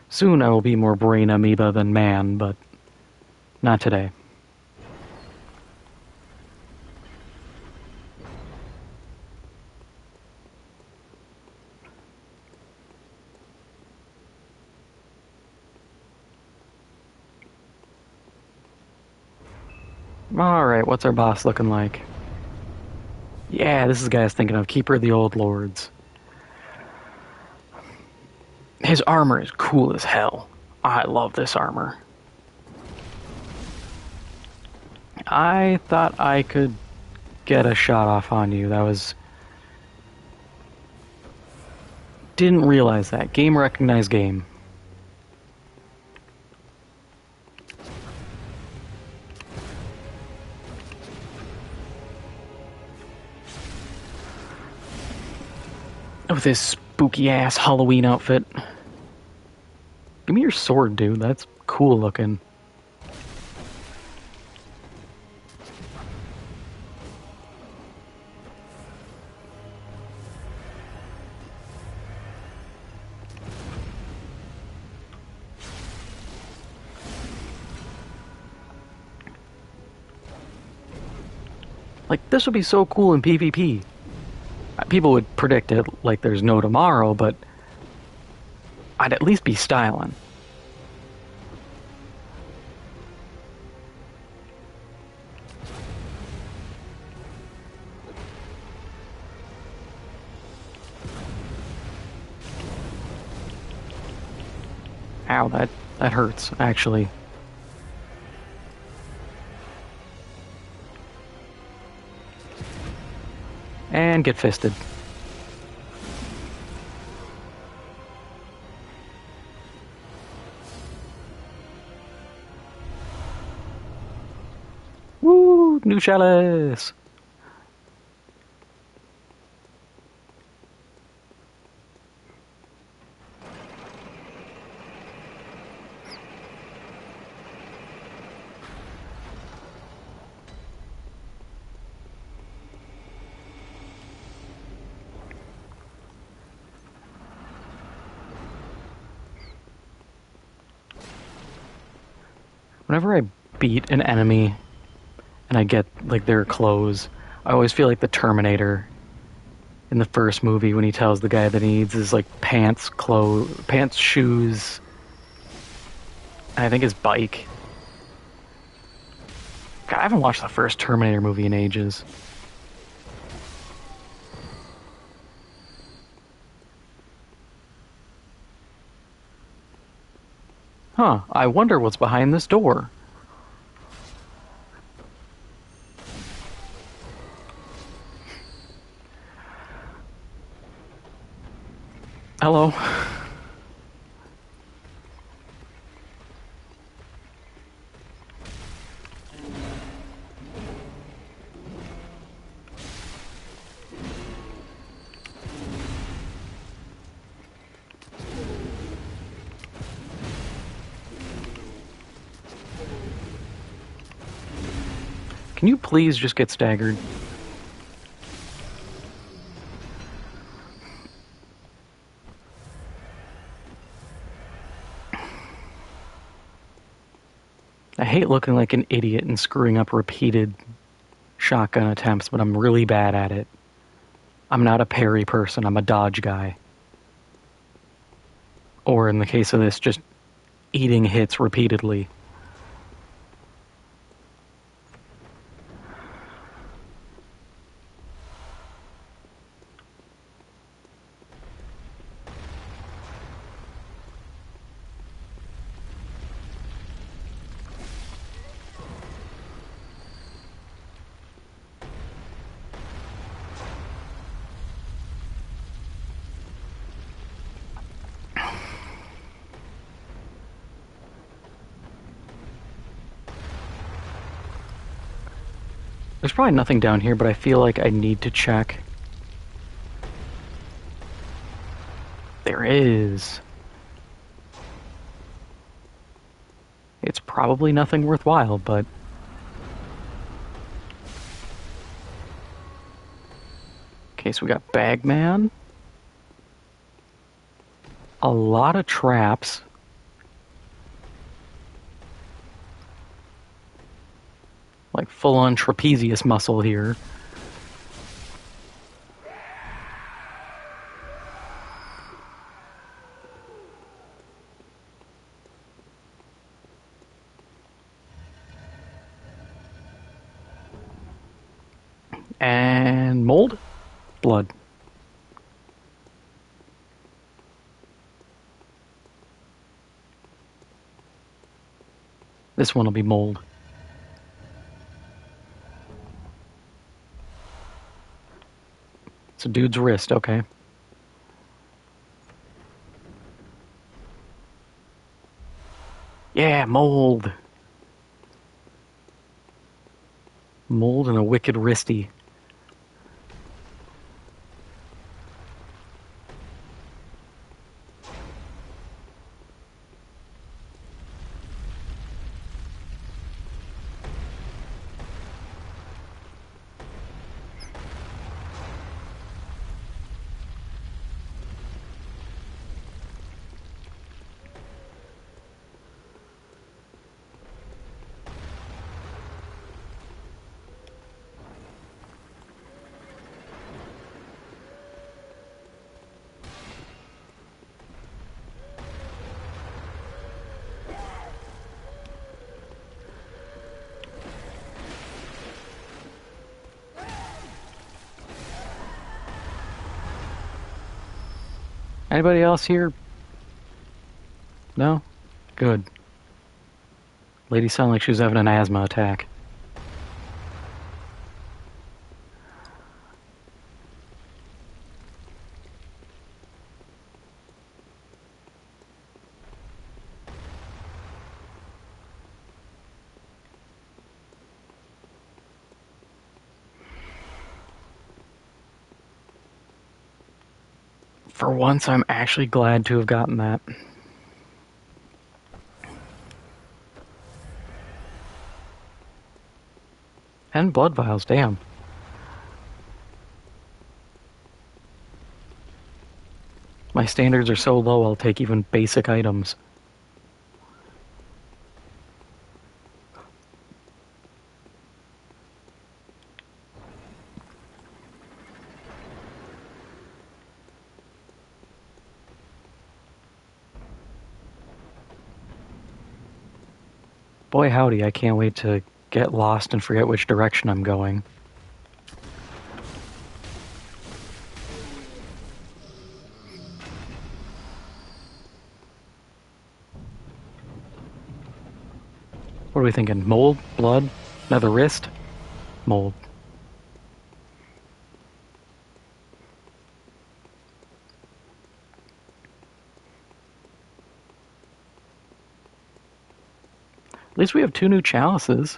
Soon I will be more brain amoeba than man, but not today. Alright, what's our boss looking like? Yeah, this is the guy I was thinking of, Keeper of the Old Lords. His armor is cool as hell. I love this armor. I thought I could get a shot off on you. That was... Didn't realize that. Game recognized game. With his spooky ass Halloween outfit. Give me your sword, dude. That's cool looking. Like, this would be so cool in PvP. People would predict it like there's no tomorrow, but I'd at least be styling. Ow, that hurts, actually. And get fisted. Woo! New Chalice! Whenever I beat an enemy and I get like their clothes, I always feel like the Terminator in the first movie when he tells the guy that he needs his like pants, shoes, and I think his bike. God, I haven't watched the first Terminator movie in ages. Huh, I wonder what's behind this door. Hello. Can you please just get staggered? I hate looking like an idiot and screwing up repeated shotgun attempts, but I'm really bad at it. I'm not a parry person, I'm a dodge guy. Or in the case of this, just eating hits repeatedly. There's probably nothing down here, but I feel like I need to check. There is. It's probably nothing worthwhile, but... Okay, so we got Bagman. A lot of traps. Like full-on trapezius muscle here. And mold? Blood. This one will be mold. It's a dude's wrist, okay. Yeah, mold. Mold and a wicked wristy. Anybody else here? No? Good. Lady sounded like she was having an asthma attack. For once, I'm actually glad to have gotten that. And blood vials, damn. My standards are so low, I'll take even basic items. Boy howdy, I can't wait to get lost and forget which direction I'm going. What are we thinking? Mold? Blood? Another wrist? Mold. At least we have 2 new chalices.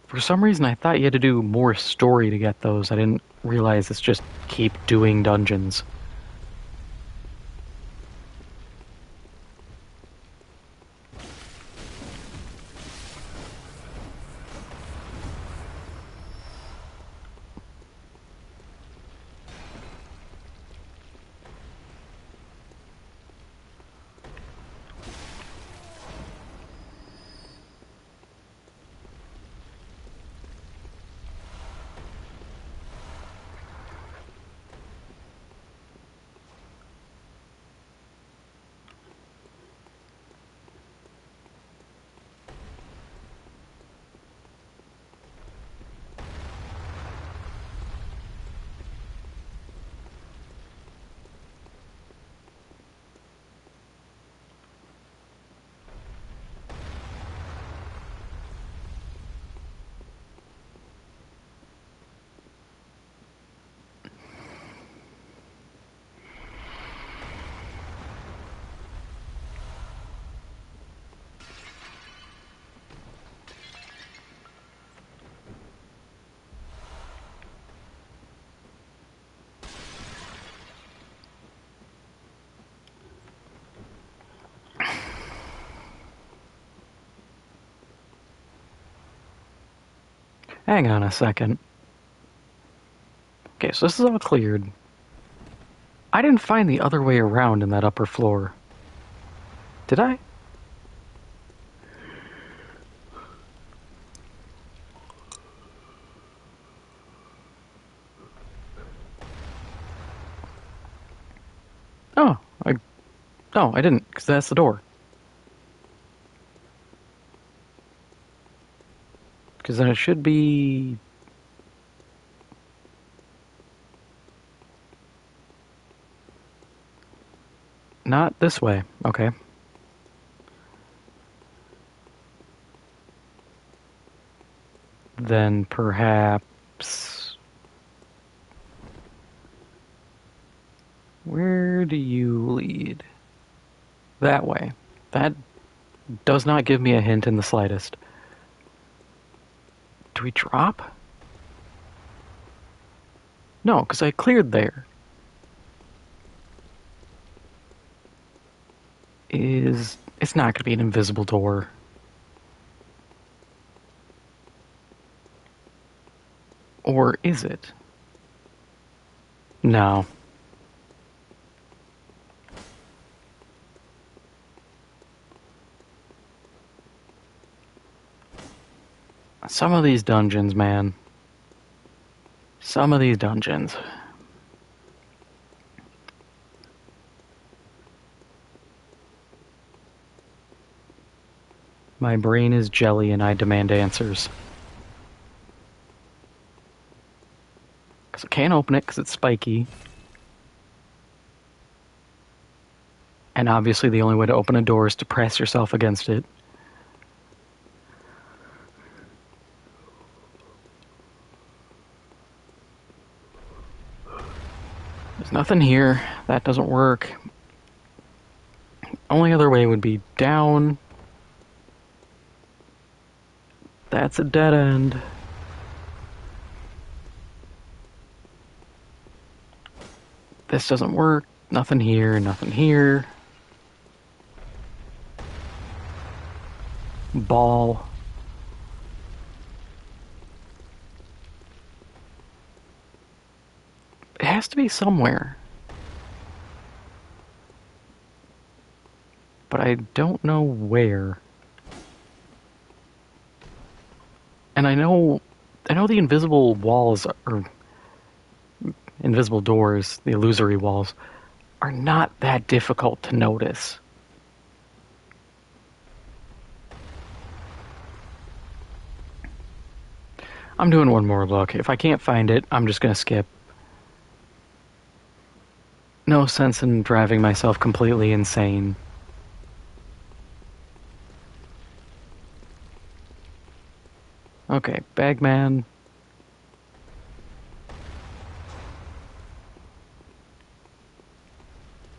For some reason, I thought you had to do more story to get those. I didn't realize it's just keep doing dungeons. Hang on a second. Okay, so this is all cleared. I didn't find the other way around in that upper floor. Did I? Oh, no, I didn't, because that's the door. Because then it should be... Not this way. Okay. Then perhaps... Where do you lead? That way. That does not give me a hint in the slightest. Do we drop? No, because I cleared there. It's not going to be an invisible door. Or is it? No. Some of these dungeons, man. Some of these dungeons. My brain is jelly and I demand answers. Because I can't open it because it's spiky. And obviously the only way to open a door is to press yourself against it. There's nothing here. That doesn't work. Only other way would be down. That's a dead end. This doesn't work. Nothing here, nothing here. Ball. It has to be somewhere. But I don't know where. And I know the invisible walls, or invisible doors, the illusory walls, are not that difficult to notice. I'm doing one more look. If I can't find it, I'm just gonna skip. No sense in driving myself completely insane. Okay, Bagman.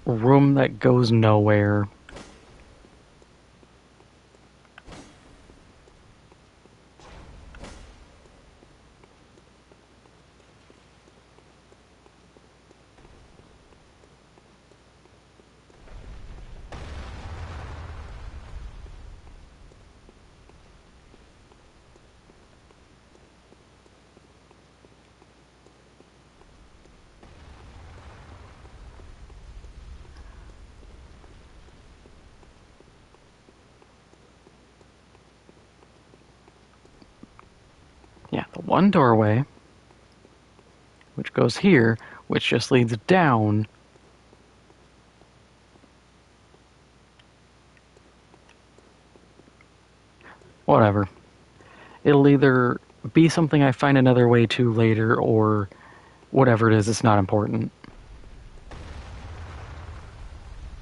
Room that goes nowhere. Yeah, the one doorway, which goes here, which just leads down. Whatever. It'll either be something I find another way to later, or whatever it is, it's not important.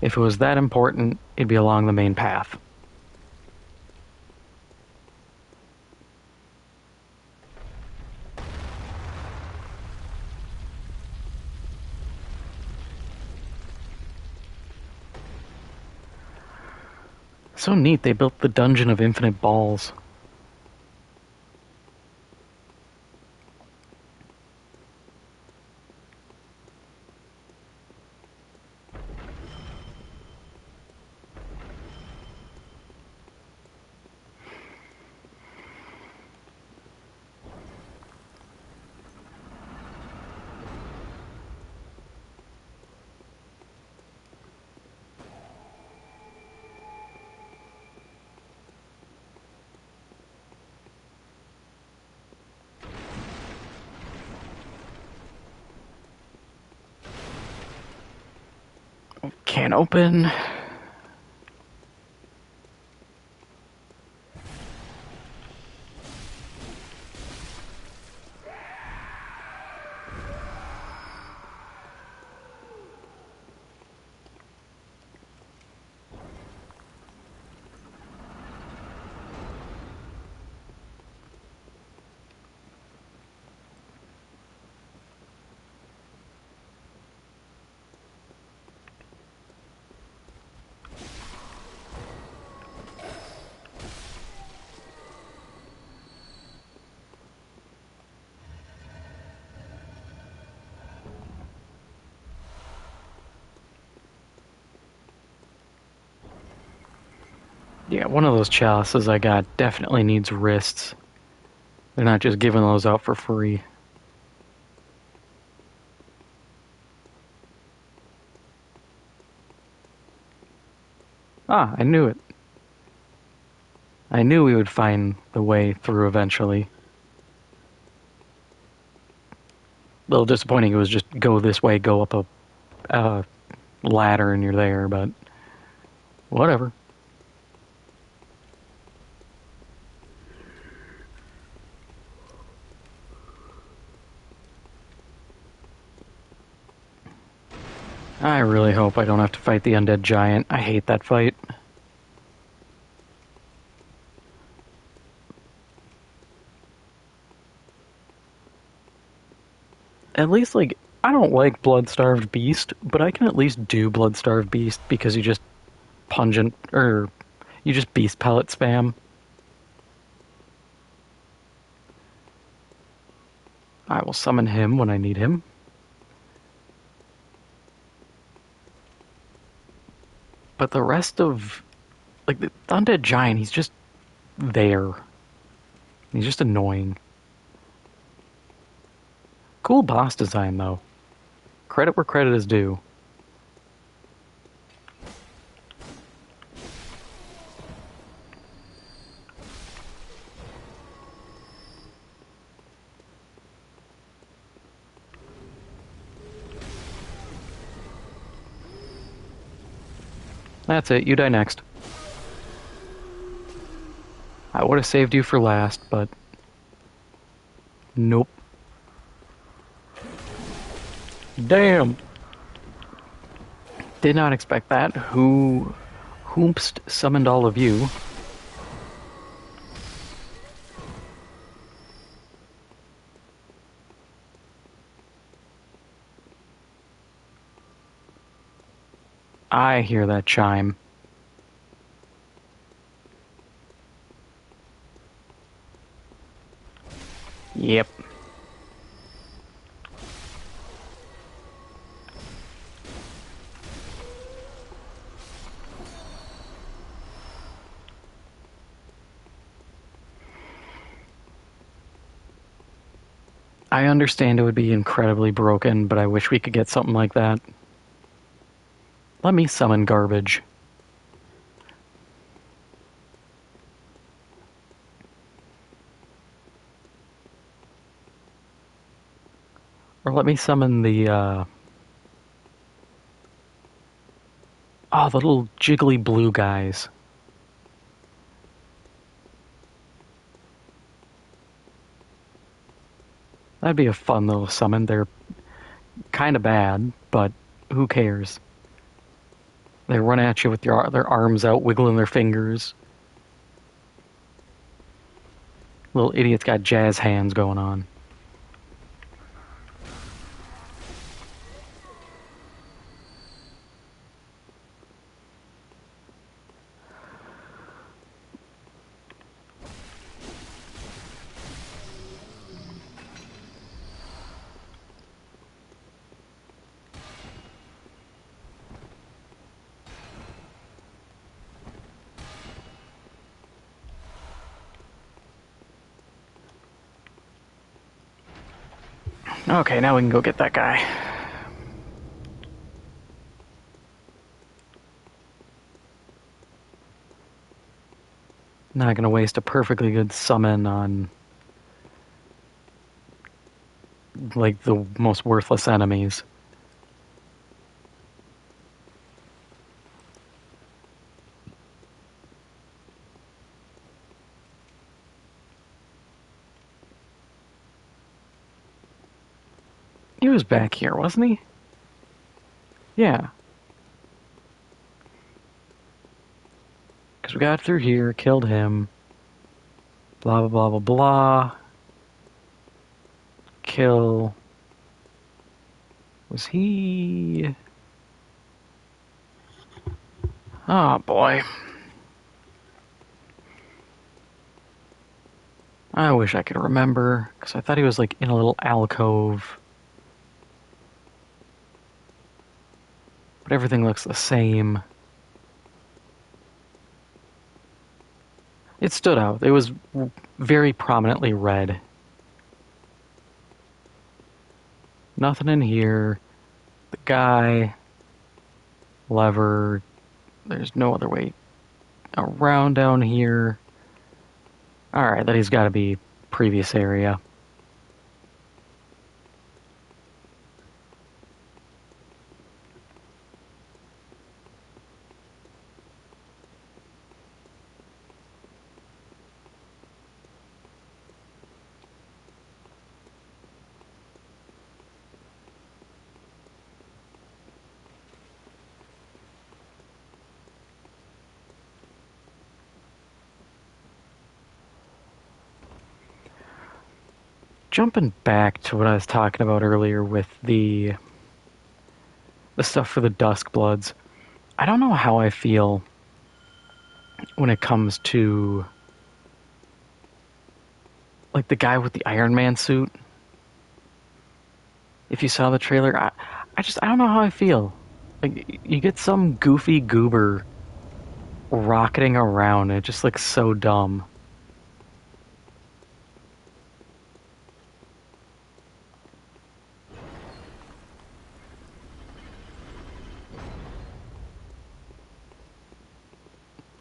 If it was that important, it'd be along the main path. So neat, they built the Dungeon of Infinite Balls. can't open. Yeah, one of those chalices I got definitely needs wrists. They're not just giving those out for free. Ah, I knew it. I knew we would find the way through eventually. A little disappointing it was just go this way, go up a ladder and you're there, but whatever. I really hope I don't have to fight the undead giant. I hate that fight. At least, like, I don't like Blood-Starved Beast, but I can at least do Blood-Starved Beast because you just pungent, or you just beast pellet spam. I will summon him when I need him. But the rest of, like, the undead giant, he's just there. He's just annoying. Cool boss design, though. Credit where credit is due. That's it, you die next. I would have saved you for last, but nope. Damn! Did not expect that. Whompst summoned all of you? I hear that chime. Yep. I understand it would be incredibly broken, but I wish we could get something like that. Let me summon garbage. Or let me summon the, oh, the little jiggly blue guys. That'd be a fun little summon. They're kind of bad, but who cares? They run at you with their arms out, wiggling their fingers. Little idiot's got jazz hands going on. Okay, now we can go get that guy. Not gonna waste a perfectly good summon on, like, the most worthless enemies. He was back here, wasn't he? Yeah. Because we got through here, killed him. Blah, blah, blah, blah, blah. Kill. Was he... Oh, boy. I wish I could remember, because I thought he was, like, in a little alcove. But everything looks the same. It stood out. It was very prominently red. Nothing in here. The guy. Lever. There's no other way around down here. Alright, that he's got to be previous area. Jumping back to what I was talking about earlier with the stuff for the Duskbloods, I don't know how I feel when it comes to like the guy with the Iron Man suit. If you saw the trailer, I don't know how I feel. Like you get some goofy goober rocketing around, and it just looks so dumb.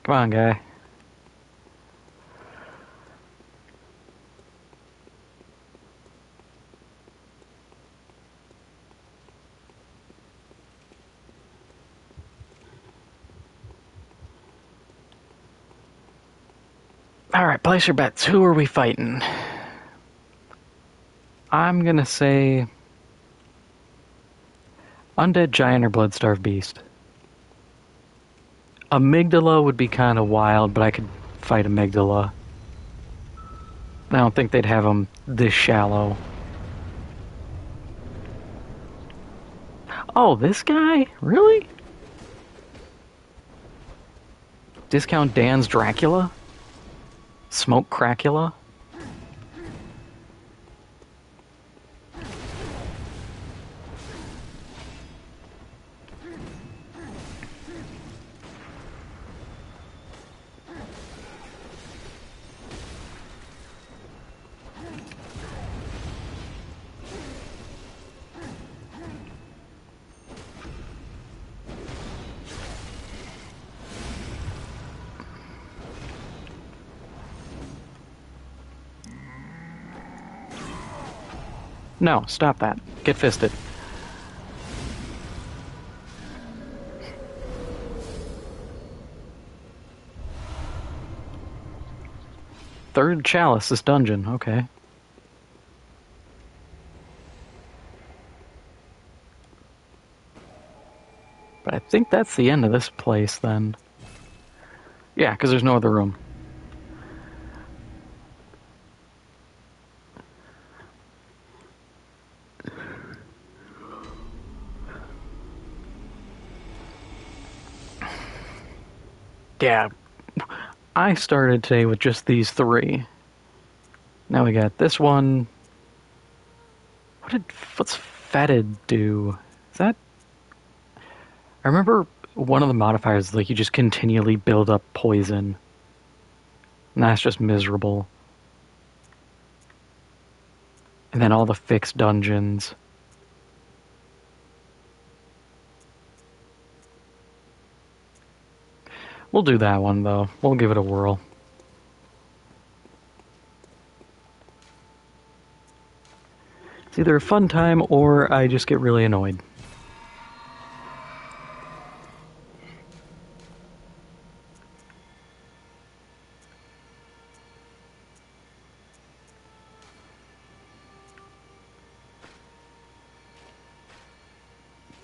Come on, guy. Alright, place your bets. Who are we fighting? I'm gonna say Undead Giant or Bloodstarved Beast. Amygdala would be kind of wild, but I could fight Amygdala. I don't think they'd have him this shallow. Oh, this guy? Really? Discount Dan's Dracula? Smoke Cracula? No, stop that. Get fisted. Third Chalice, this dungeon. Okay. But I think that's the end of this place, then. Yeah, because there's no other room. Yeah. I started today with just these three. Now we got this one. What's fetid do? Is that... I remember one of the modifiers, like, you just continually build up poison. And that's just miserable. And then all the fixed dungeons. We'll do that one, though. We'll give it a whirl. It's either a fun time, or I just get really annoyed.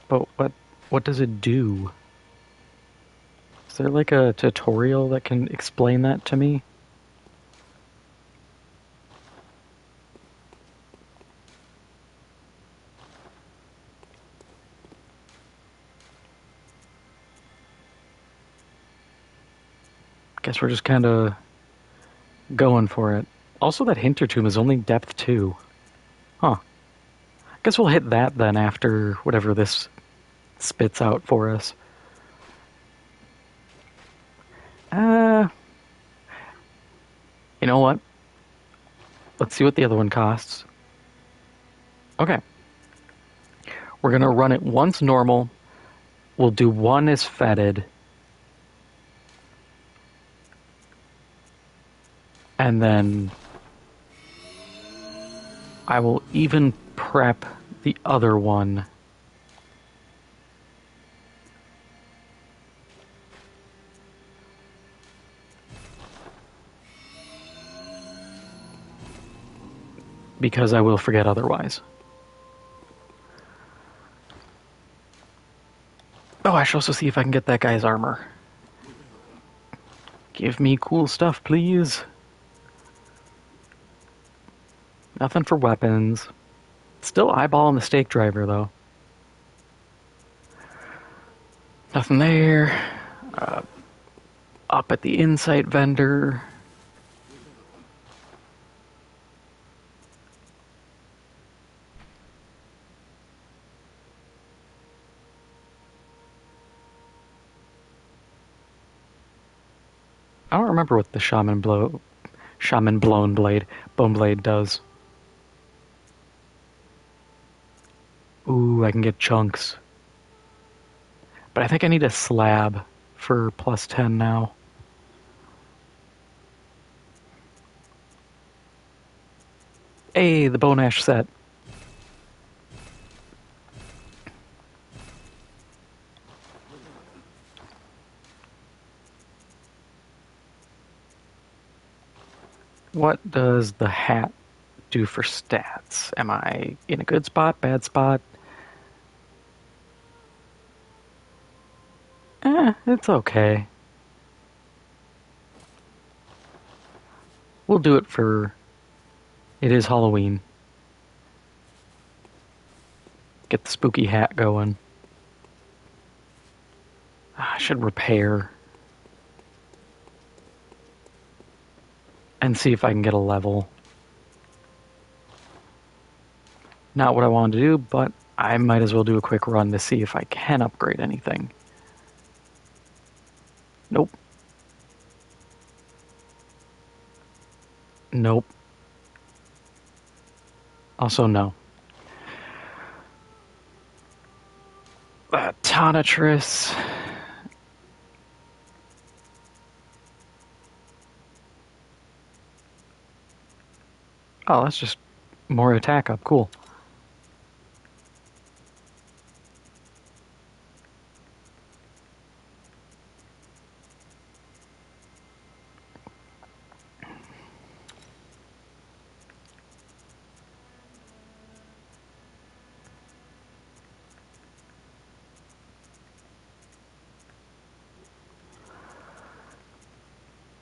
But what does it do? Is there like a tutorial that can explain that to me? Guess we're just kind of going for it. Also, that Hinter Tomb is only depth 2. Huh. Guess we'll hit that then after whatever this spits out for us. Uh, you know what? Let's see what the other one costs. Okay. We're going to run it once normal. We'll do one as fetid. And then I will even prep the other one. Because I will forget otherwise. Oh, I should also see if I can get that guy's armor. Give me cool stuff, please. Nothing for weapons. Still eyeballing the stake driver, though. Nothing there. Up at the insight vendor. I don't remember what the shaman bone blade does. Ooh, I can get chunks. But I think I need a slab for plus 10 now. Hey, the bone ash set. What does the hat do for stats? Am I in a good spot, bad spot? It's okay. We'll do it for... It is Halloween. Get the spooky hat going. I should repair. And see if I can get a level. Not what I wanted to do, but I might as well do a quick run to see if I can upgrade anything. Nope. Nope. Also, no. Tonitrus. Oh, that's just more attack up. Cool.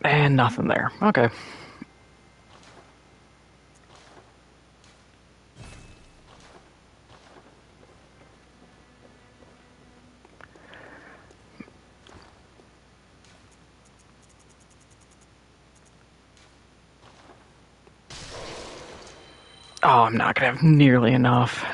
And nothing there. Okay. Oh, I'm not gonna have nearly enough.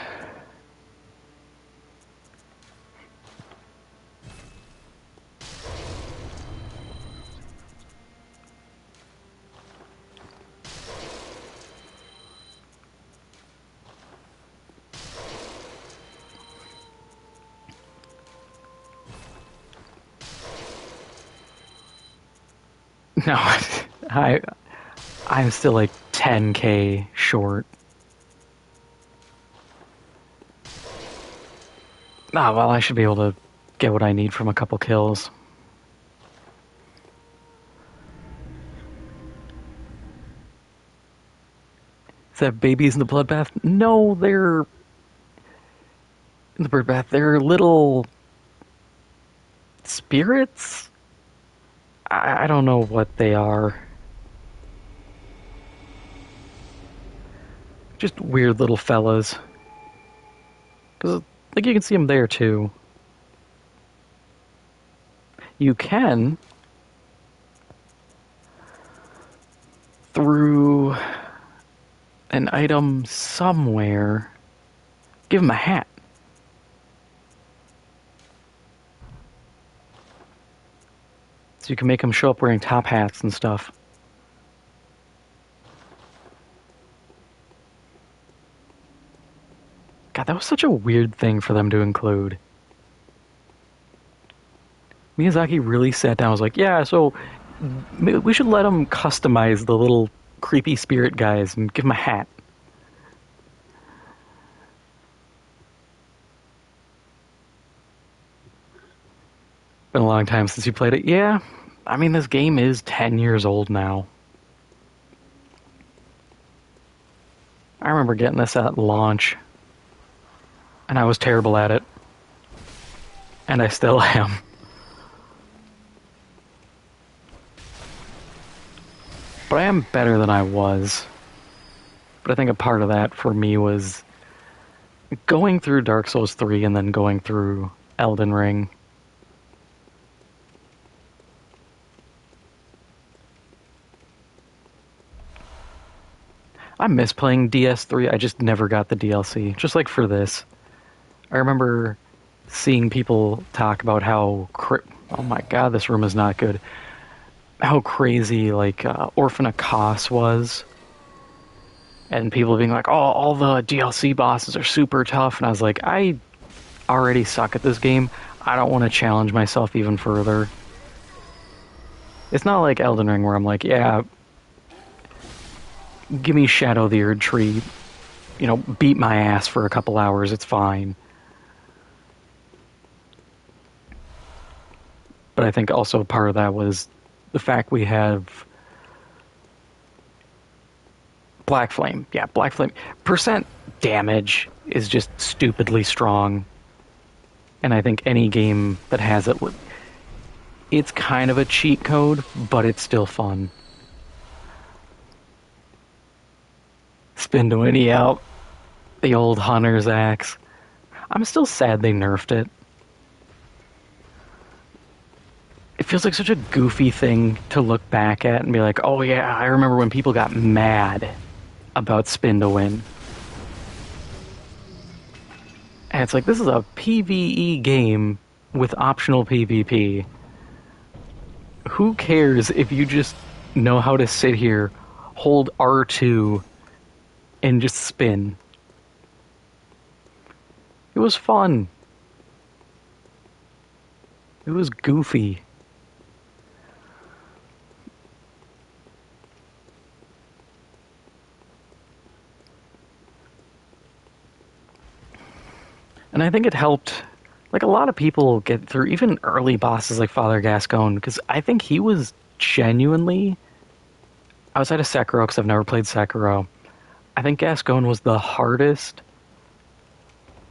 No, I'm still like 10k short. Ah, well, I should be able to get what I need from a couple kills. Is that babies in the bloodbath? No, they're in the bird bath. They're little spirits. I don't know what they are. Just weird little fellas. Because, like, you can see them there too. You can, through an item somewhere, give them a hat. So you can make them show up wearing top hats and stuff. God, that was such a weird thing for them to include. Miyazaki really sat down and was like, yeah, so we should let them customize the little creepy spirit guys and give them a hat. Been a long time since you played it. Yeah, I mean, this game is 10 years old now. I remember getting this at launch, and I was terrible at it. And I still am. But I am better than I was. But I think a part of that for me was going through Dark Souls 3 and then going through Elden Ring. I miss playing DS3. I just never got the DLC. Just like for this. I remember seeing people talk about how... oh my god, this room is not good. How crazy, like, Orphan of Kos was. And people being like, oh, all the DLC bosses are super tough. And I was like, I already suck at this game. I don't want to challenge myself even further. It's not like Elden Ring where I'm like, yeah, give me Shadow the Erd Tree. You know, beat my ass for a couple hours. It's fine. But I think also part of that was the fact we have Black Flame. Yeah, Black Flame. Percent damage is just stupidly strong. And I think any game that has it, it's kind of a cheat code, but it's still fun. Spin to Winnie out. The old Hunter's Axe. I'm still sad they nerfed it. It feels like such a goofy thing to look back at and be like, oh yeah, I remember when people got mad about Spin to Win. And it's like, this is a PvE game with optional PvP. Who cares if you just know how to sit here, hold R2, and just spin? It was fun. It was goofy. And I think it helped, like, a lot of people get through even early bosses like Father Gascon, because I think he was genuinely, outside of Sekiro, because I've never played Sekiro, I think Gascon was the hardest,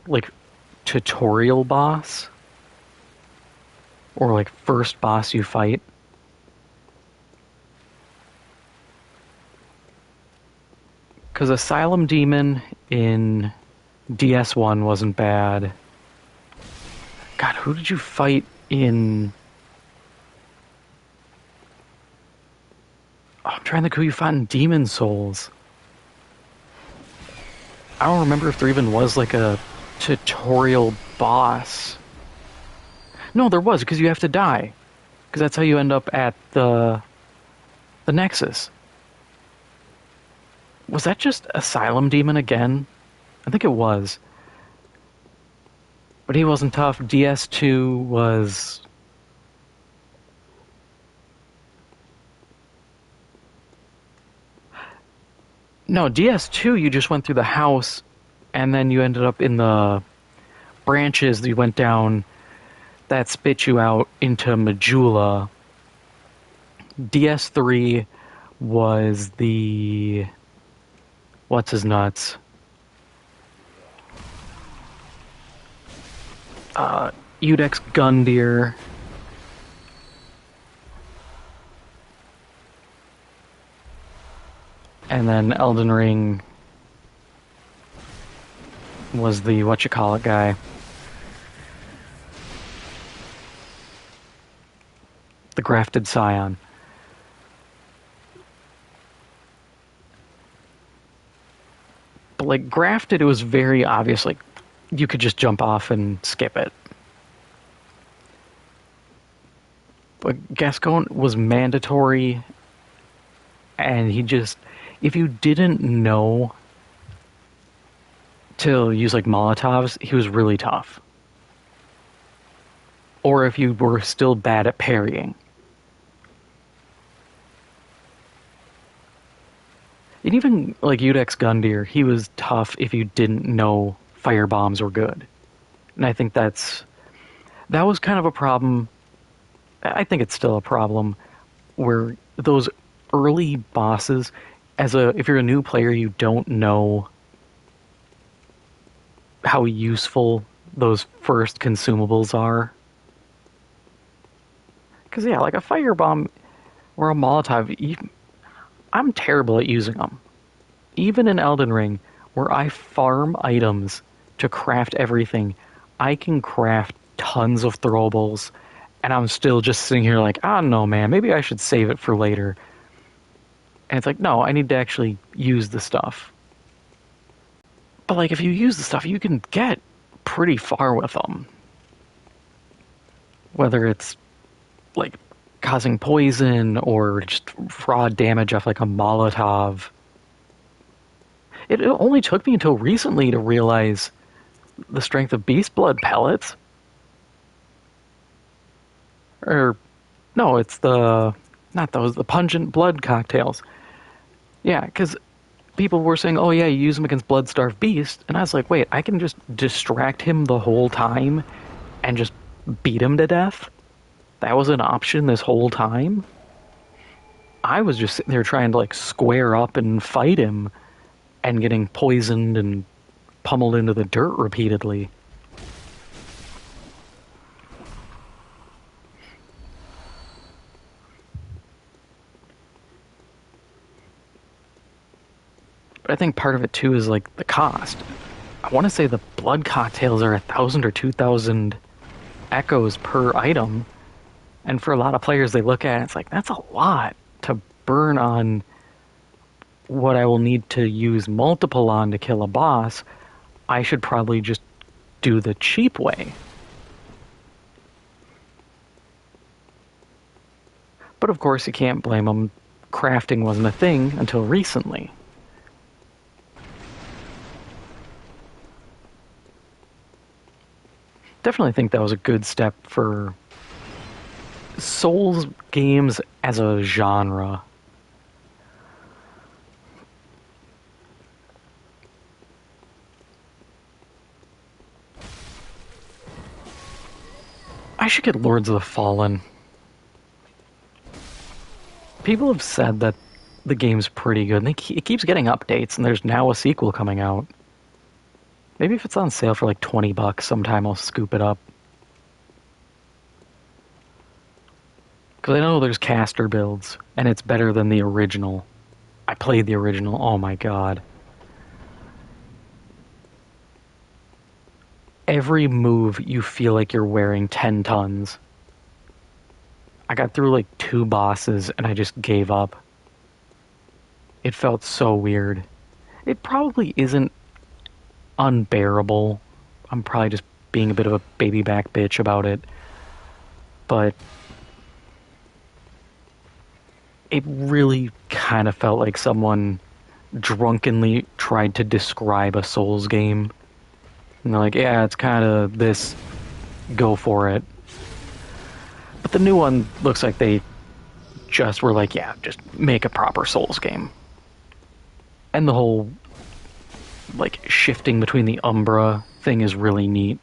like, tutorial boss, or, like, first boss you fight. Because Asylum Demon in DS1 wasn't bad. God, who did you fight in... Oh, I'm trying to think who you fought in Demon Souls. I don't remember if there even was like a tutorial boss. No, there was, because you have to die. Because that's how you end up at the Nexus. Was that just Asylum Demon again? I think it was. But he wasn't tough. DS2 was... No, DS2 you just went through the house and then you ended up in the branches. You went down, that spit you out into Majula. DS3 was the... What's his nuts? Udex Gundyr, and then Elden Ring was the whatchamacallit guy. The Grafted Scion. But like Grafted, it was very obvious, like you could just jump off and skip it. But Gascon was mandatory, and he just, if you didn't know to use like Molotovs, he was really tough. Or if you were still bad at parrying. And even like Udex Gundyr, he was tough if you didn't know fire bombs were good. And I think that was kind of a problem. I think it's still a problem where those early bosses, if you're a new player, you don't know how useful those first consumables are. Because yeah, like a firebomb or a Molotov, I'm terrible at using them. Even in Elden Ring, where I farm items to craft everything, I can craft tons of throwables, and I'm still just sitting here like, I don't know, man, maybe I should save it for later. And it's like, no, I need to actually use the stuff. But like, if you use the stuff, you can get pretty far with them. Whether it's like causing poison or just raw damage off like a Molotov. It only took me until recently to realize the strength of beast blood pellets. Or, no, it's not those, the pungent blood cocktails. Yeah, because people were saying, oh yeah, you use them against blood-starved beast, and I was like, wait, I can just distract him the whole time and just beat him to death? That was an option this whole time? I was just sitting there trying to like square up and fight him and getting poisoned and pummeled into the dirt repeatedly. But I think part of it too is like the cost. I want to say the blood cocktails are 1,000 or 2,000 echoes per item. And for a lot of players, they look at it, it's like, that's a lot to burn on what I will need to use multiple on to kill a boss. I should probably just do the cheap way. But of course, you can't blame them. Crafting wasn't a thing until recently. Definitely think that was a good step for Souls games as a genre. I should get Lords of the Fallen. People have said that the game's pretty good. It keeps getting updates, and there's now a sequel coming out. Maybe if it's on sale for like $20 sometime, I'll scoop it up. Because I know there's caster builds, and it's better than the original. I played the original, oh my god. Every move, you feel like you're wearing 10 tons. I got through like 2 bosses, and I just gave up. It felt so weird. It probably isn't unbearable. I'm probably just being a bit of a baby back bitch about it. But it really kind of felt like someone drunkenly tried to describe a Souls game. And they're like, yeah, it's kind of this, go for it. But the new one looks like they just were like, yeah, just make a proper Souls game. And the whole, like, shifting between the Umbra thing is really neat.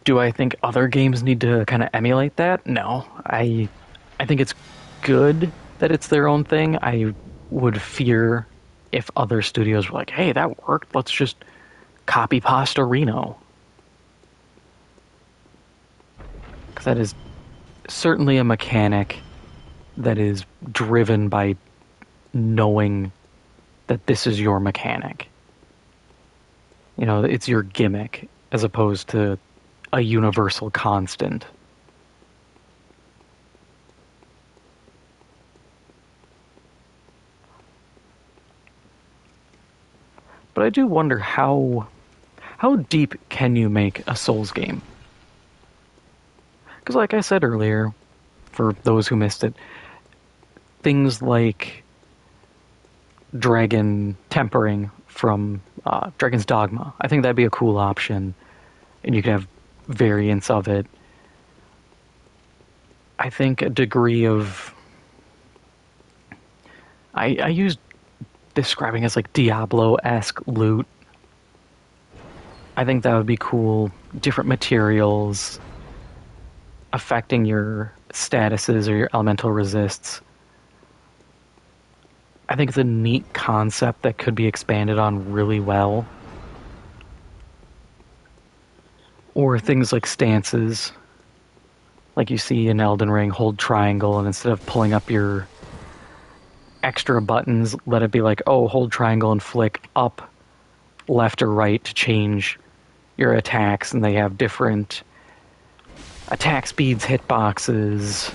Do I think other games need to kind of emulate that? No. I think it's good that it's their own thing. I would fear if other studios were like, hey, that worked, let's just copy pasta Reno. Because that is certainly a mechanic that is driven by knowing that this is your mechanic. You know, it's your gimmick as opposed to a universal constant. But I do wonder how deep can you make a Souls game? Because like I said earlier, for those who missed it, things like dragon tempering from Dragon's Dogma, I think that'd be a cool option, and you could have variants of it. I think a degree of I used describing as like Diablo-esque loot. I think that would be cool. Different materials affecting your statuses or your elemental resists. I think it's a neat concept that could be expanded on really well. Or things like stances. Like you see in Elden Ring, hold triangle, and instead of pulling up your extra buttons, let it be like, oh, hold triangle and flick up, left, or right to change your attacks, and they have different attack speeds, hitboxes,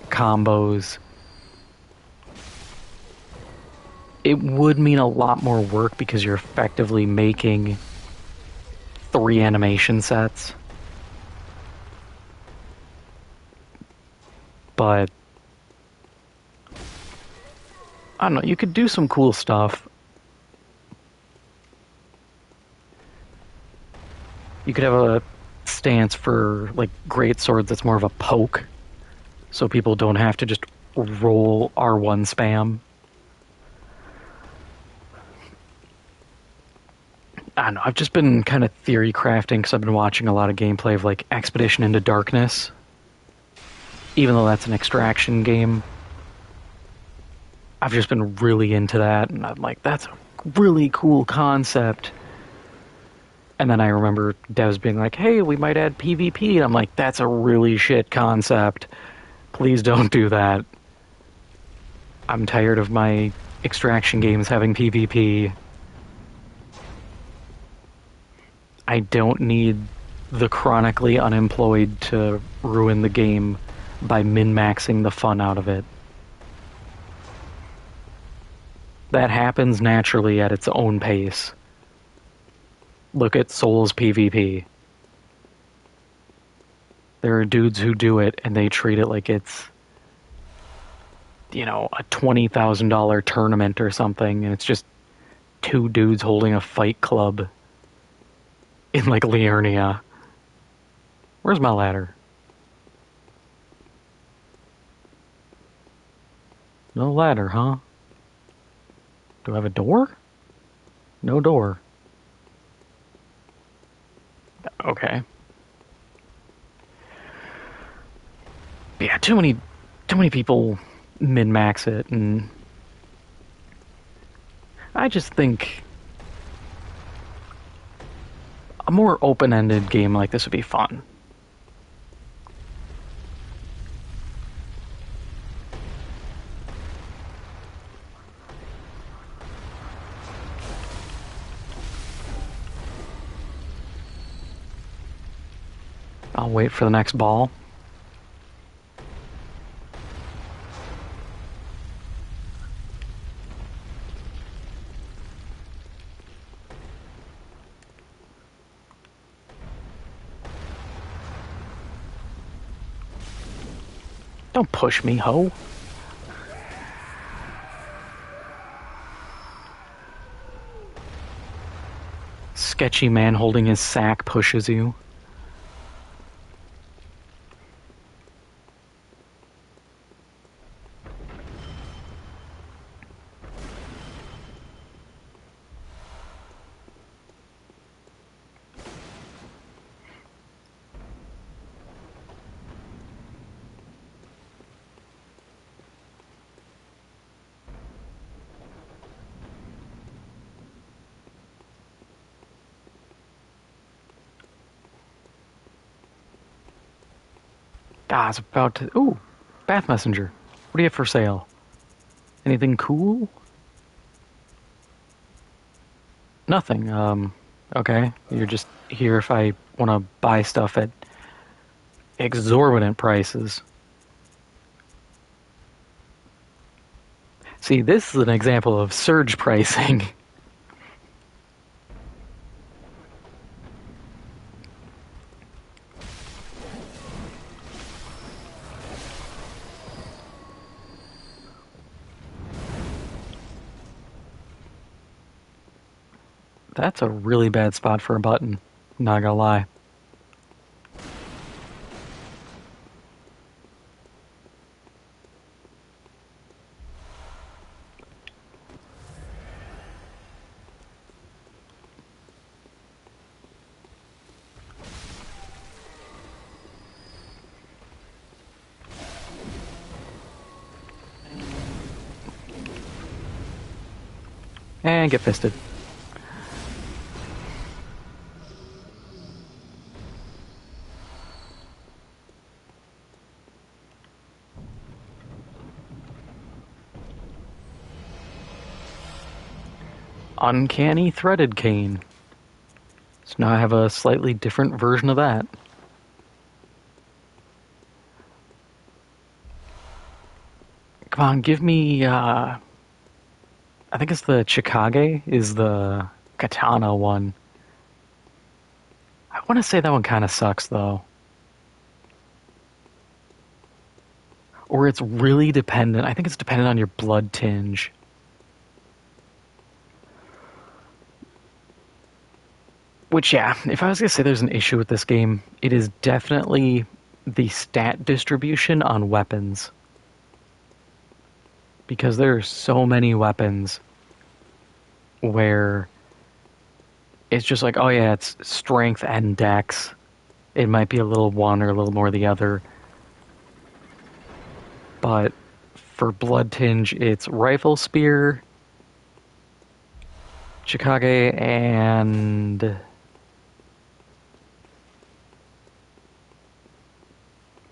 combos. It would mean a lot more work because you're effectively making 3 animation sets. But I don't know, you could do some cool stuff. You could have a stance for like great swords that's more of a poke, so people don't have to just roll R1 spam. I don't know, I've just been kind of theory crafting because I've been watching a lot of gameplay of like Expedition into Darkness, even though that's an extraction game. I've just been really into that, and I'm like, that's a really cool concept. And then I remember devs being like, hey, we might add PvP. And I'm like, that's a really shit concept. Please don't do that. I'm tired of my extraction games having PvP. I don't need the chronically unemployed to ruin the game by min-maxing the fun out of it. That happens naturally at its own pace. Look at Souls PvP. There are dudes who do it and they treat it like it's, you know, a $20,000 tournament or something, and it's just 2 dudes holding a fight club in like Liurnia. Where's my ladder? No ladder, huh? Do I have a door? No door. Okay. But yeah, too many people min-max it, and I just think a more open-ended game like this would be fun. I'll wait for the next ball. Don't push me, ho. Sketchy man holding his sack pushes you. God, I was about to... Ooh, Bath Messenger. What do you have for sale? Anything cool? Nothing. Okay. You're just here if I want to buy stuff at exorbitant prices. See, this is an example of surge pricing. That's a really bad spot for a button. Not gonna lie. And get fisted. Uncanny threaded cane. So now I have a slightly different version of that. Come on, give me, I think it's the Chikage is the katana one. I want to say that one kind of sucks, though. Or it's really dependent. I think it's dependent on your blood tinge. Which, yeah, if I was going to say there's an issue with this game, it is definitely the stat distribution on weapons. Because there are so many weapons where it's just like, oh yeah, it's strength and dex. It might be a little one or a little more the other. But for blood tinge, it's rifle, spear, Chikage, and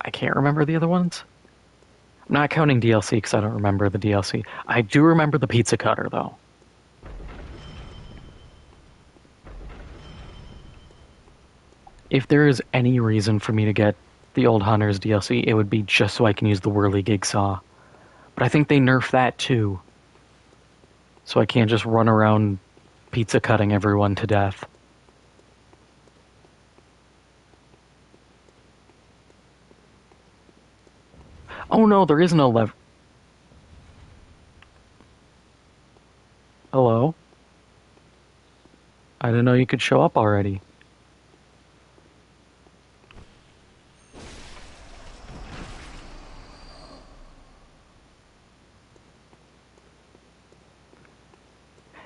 I can't remember the other ones. I'm not counting DLC because I don't remember the DLC. I do remember the pizza cutter, though. If there is any reason for me to get the Old Hunters DLC, it would be just so I can use the Whirligig Saw. But I think they nerfed that too. So I can't just run around pizza cutting everyone to death. Oh no, there is no lever. Hello? I didn't know you could show up already.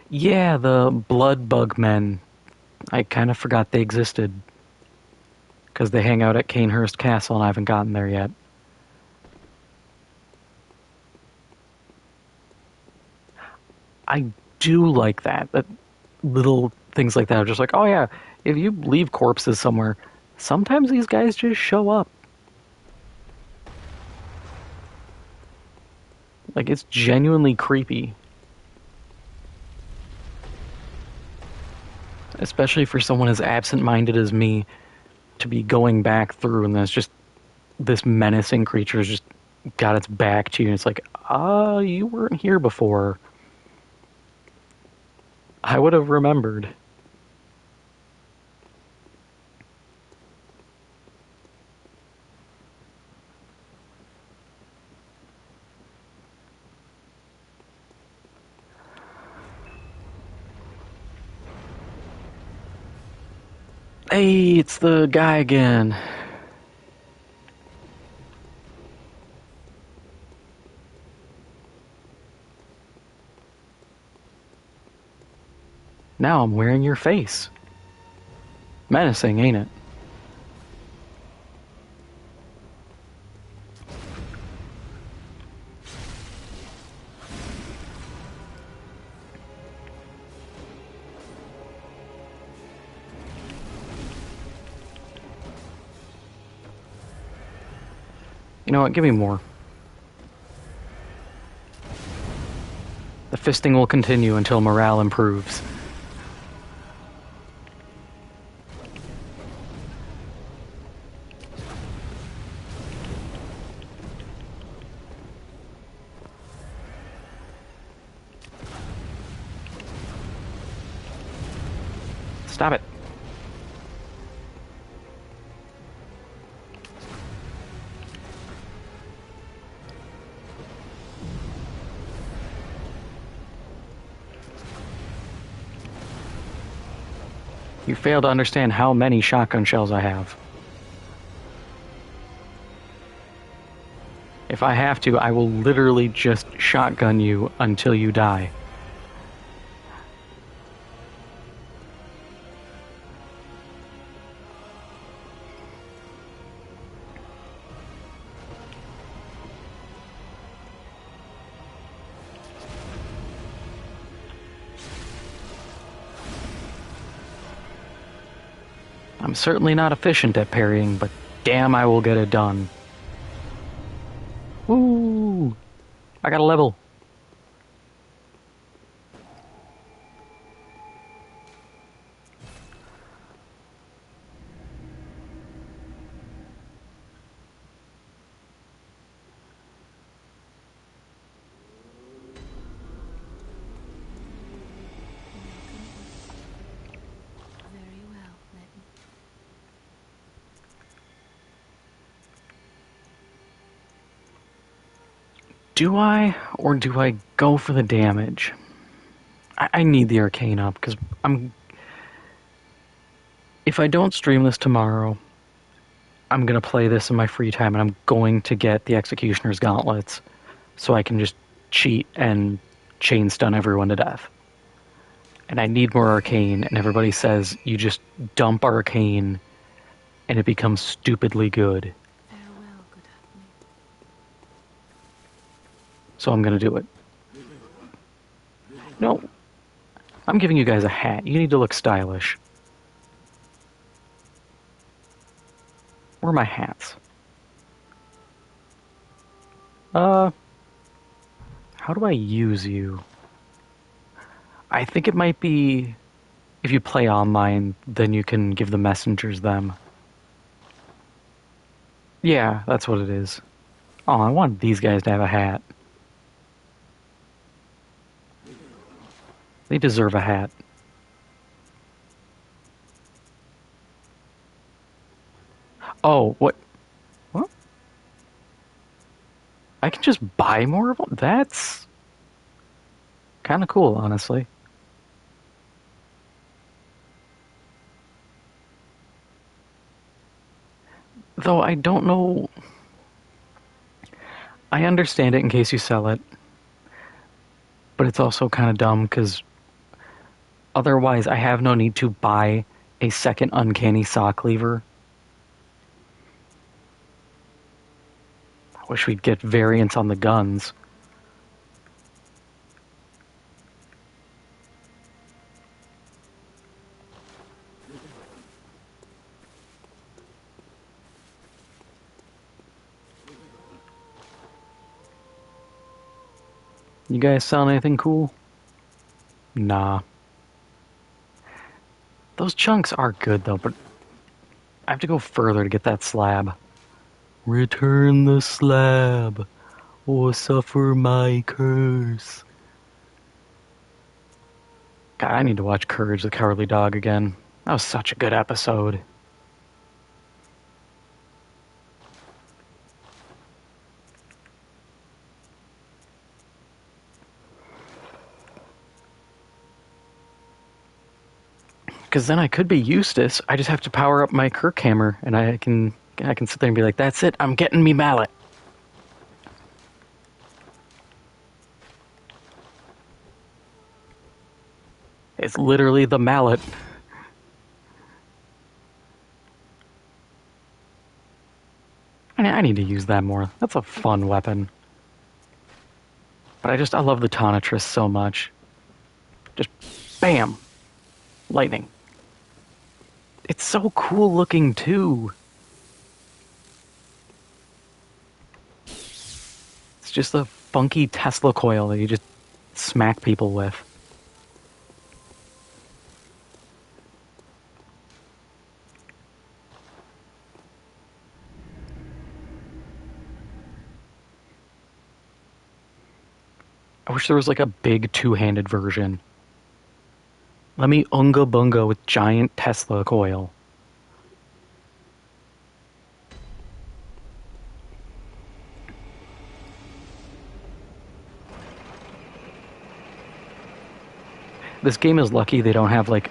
Yeah, the blood bug men. I kind of forgot they existed. Because they hang out at Canehurst Castle and I haven't gotten there yet. I do like that. That little things like that are just like, oh yeah, if you leave corpses somewhere, sometimes these guys just show up. Like, it's genuinely creepy. Especially for someone as absent-minded as me to be going back through and there's just this menacing creature has just got its back to you and it's like, you weren't here before. I would have remembered. Hey, it's the guy again. Now I'm wearing your face. Menacing, ain't it? You know what? Give me more. The fisting will continue until morale improves. Stop it. You fail to understand how many shotgun shells I have. If I have to, I will literally just shotgun you until you die. I'm certainly not efficient at parrying, but damn, I will get it done. Woo! I got a level. Very well, Letton. Do I, or do I go for the damage? I need the arcane up, because I'm... If I don't stream this tomorrow, I'm going to play this in my free time, and I'm going to get the Executioner's Gauntlets, so I can just cheat and chain stun everyone to death. And I need more arcane, and everybody says you just dump arcane, and it becomes stupidly good. Farewell, good happening. So I'm going to do it. No, I'm giving you guys a hat. You need to look stylish. Where are my hats? How do I use you? I think it might be if you play online, then you can give the messengers them. Yeah, that's what it is. Oh, I wanted these guys to have a hat. They deserve a hat. Oh, what? What? I can just buy more of them? That's kind of cool, honestly. Though I don't know... I understand it in case you sell it, but it's also kind of dumb because otherwise I have no need to buy a second uncanny sock lever. I wish we'd get variants on the guns. You guys selling anything cool? Nah. Those chunks are good though, but I have to go further to get that slab. Return the slab, or suffer my curse. God, I need to watch Courage the Cowardly Dog again. That was such a good episode. Because then I could be Eustace. I just have to power up my Kirk hammer, and I can sit there and be like, "That's it. I'm getting me mallet." It's literally the mallet. I need to use that more. That's a fun weapon. But I love the Tonitrus so much. Just bam, lightning. It's so cool looking too. It's just a funky Tesla coil that you just smack people with. I wish there was like a big two-handed version. Let me unga bunga with giant Tesla coil. This game is lucky they don't have like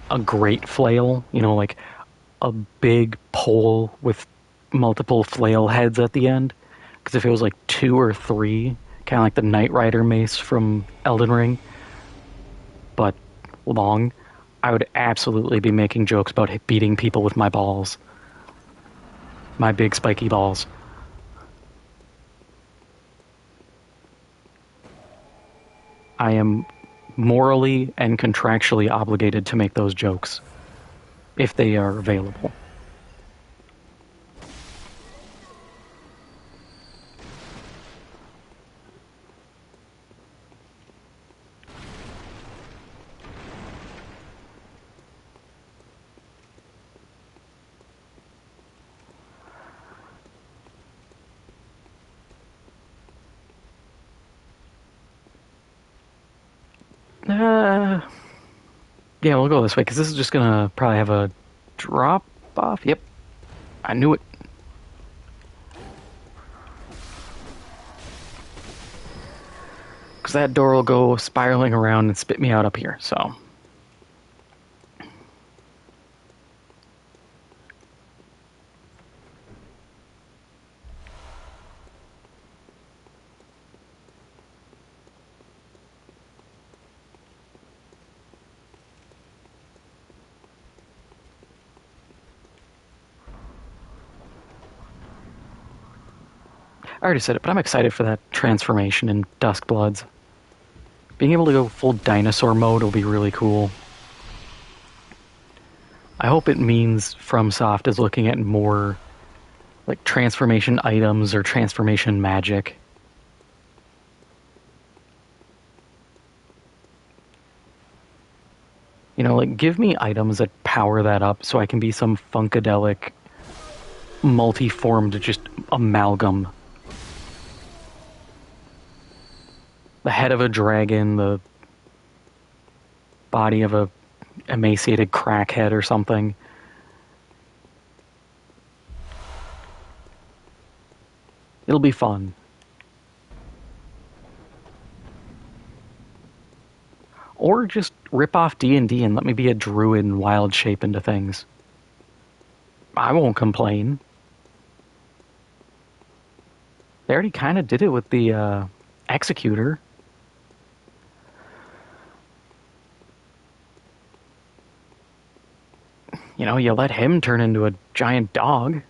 a great flail, you know, like a big pole with multiple flail heads at the end. Because if it was like two or three, kind of like the Knight Rider mace from Elden Ring, but long, I would absolutely be making jokes about beating people with my balls. My big spiky balls. I am morally and contractually obligated to make those jokes if they are available. Uh, yeah, we'll go this way because this is just gonna probably have a drop off. Yep, I knew it. Because that door will go spiraling around and spit me out up here, so. I already said it, but I'm excited for that transformation in Duskbloods. Being able to go full dinosaur mode will be really cool. I hope it means FromSoft is looking at more like transformation items or transformation magic. You know, like give me items that power that up so I can be some funkadelic, multi-formed just amalgam. The head of a dragon, the body of a emaciated crackhead or something. It'll be fun. Or just rip off D&D and let me be a druid and wild shape into things. I won't complain. They already kind of did it with the Executor. You know, you let him turn into a giant dog.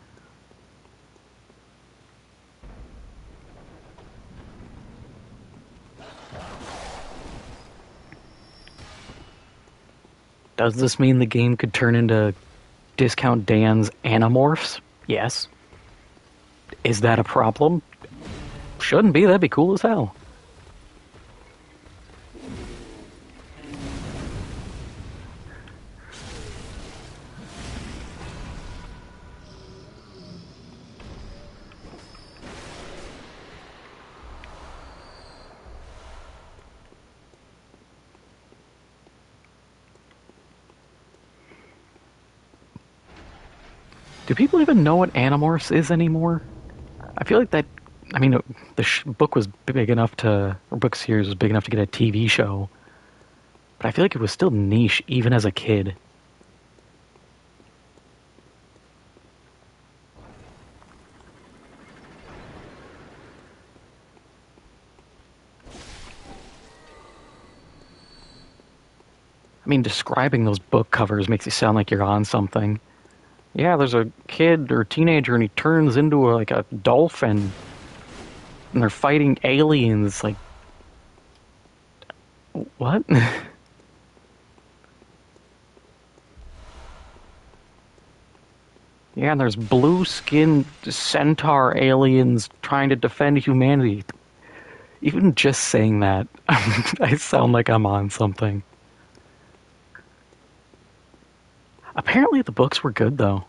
Does this mean the game could turn into Discount Dan's Animorphs? Yes. Is that a problem? Shouldn't be, that'd be cool as hell. Do people even know what Animorphs is anymore? I feel like that. I mean, the book was big enough to, or book series was big enough to get a TV show, but I feel like it was still niche even as a kid. I mean, describing those book covers makes you sound like you're on something. Yeah, there's a kid or teenager and he turns into like a dolphin and they're fighting aliens. Like, what? Yeah, and there's blue-skinned centaur aliens trying to defend humanity. Even just saying that, I sound like I'm on something. Apparently the books were good, though.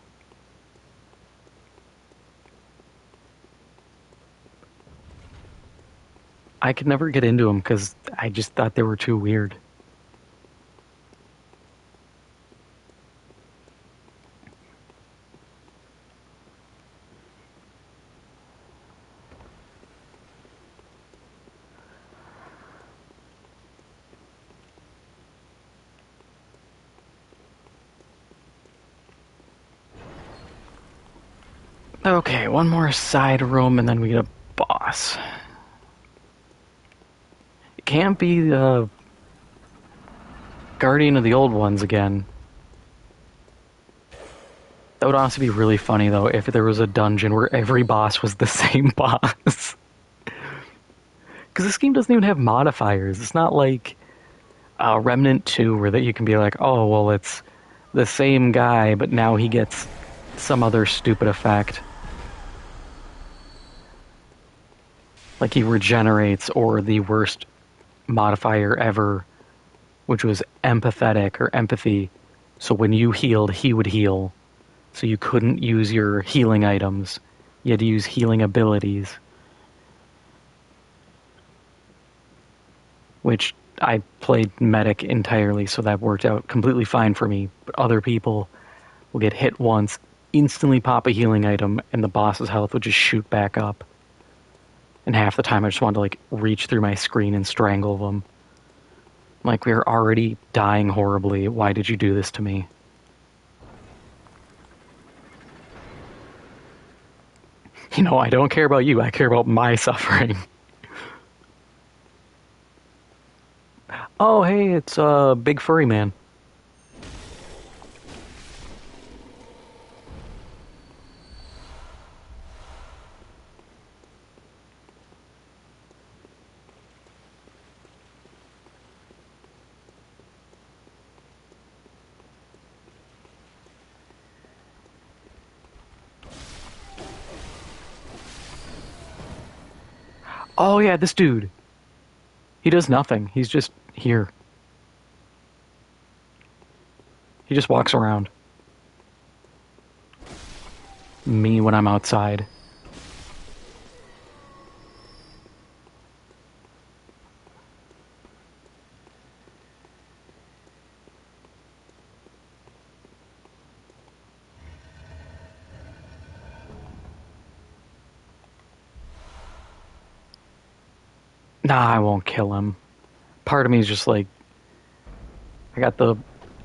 I could never get into them because I just thought they were too weird. Okay, one more side room and then we get a boss. It can't be the Guardian of the Old Ones again. That would honestly be really funny, though, if there was a dungeon where every boss was the same boss. Because this game doesn't even have modifiers. It's not like Remnant 2, where that you can be like, oh, well, it's the same guy, but now he gets some other stupid effect. Like he regenerates, or the worst modifier ever, which was empathetic or empathy. So when you healed, he would heal. So you couldn't use your healing items. You had to use healing abilities. Which I played medic entirely, so that worked out completely fine for me. But other people will get hit once, instantly pop a healing item, and the boss's health would just shoot back up. And half the time I just wanted to like reach through my screen and strangle them. Like, we are already dying horribly. Why did you do this to me? You know, I don't care about you. I care about my suffering. Oh, hey, it's Big Furry Man. Oh, yeah, this dude. He does nothing. He's just here. He just walks around. Me when I'm outside. Nah, I won't kill him. Part of me is just like, I got the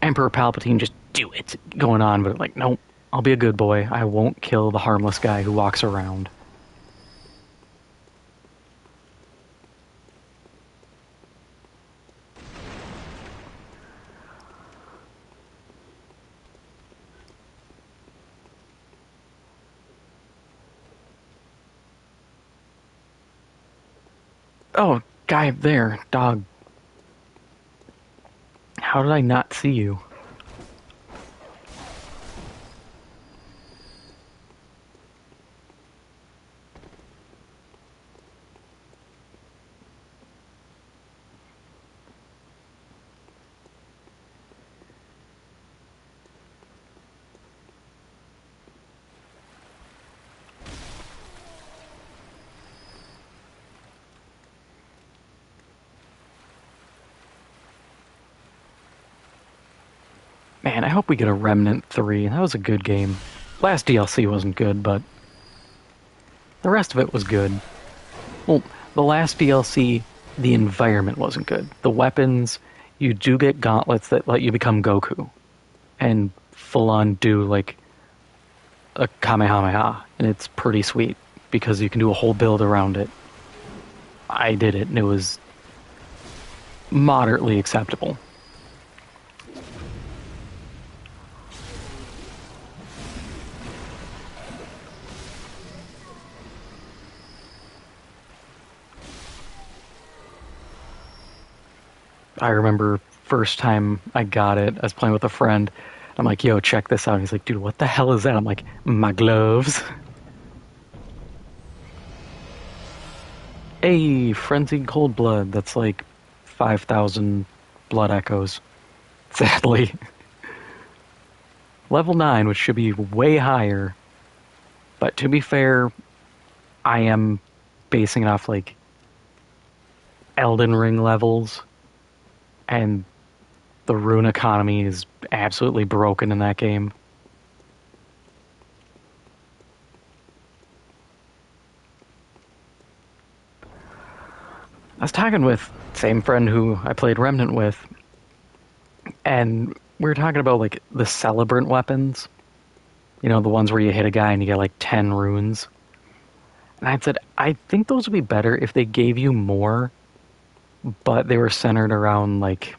Emperor Palpatine, just do it going on, but like, nope, I'll be a good boy. I won't kill the harmless guy who walks around. Oh, guy up there, dog. How did I not see you? Man, I hope we get a Remnant 3. That was a good game. Last DLC wasn't good, but the rest of it was good. Well, the last DLC, the environment wasn't good. The weapons, you do get gauntlets that let you become Goku and full on do like a Kamehameha, and it's pretty sweet because you can do a whole build around it. I did it, and it was moderately acceptable. I remember first time I got it, I was playing with a friend. I'm like, yo, check this out. And he's like, dude, what the hell is that? I'm like, my gloves. A frenzied cold blood. That's like 5,000 blood echoes. Sadly. Level 9, which should be way higher. But to be fair, I am basing it off like Elden Ring levels. And the rune economy is absolutely broken in that game. I was talking with same friend who I played Remnant with, and we were talking about like the celebrant weapons. You know, the ones where you hit a guy and you get like 10 runes. And I said, I think those would be better if they gave you more, but they were centered around like,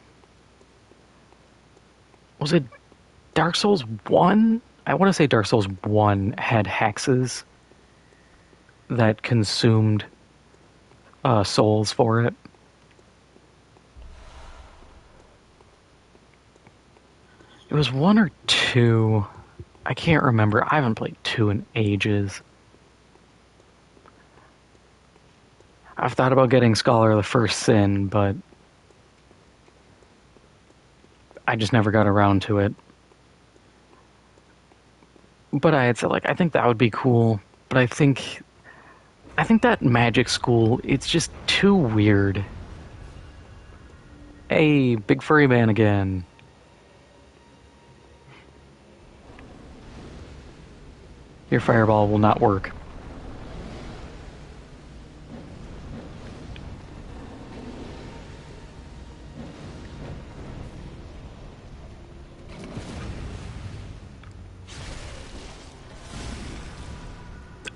was it Dark Souls 1? I want to say Dark Souls 1 had hexes that consumed souls for it. It was 1 or 2. I can't remember. I haven't played 2 in ages. I've thought about getting Scholar of the First Sin, but I just never got around to it. But I had said, like, I think that would be cool. But I think that magic school, it's just too weird. Hey, big furry man again. Your fireball will not work.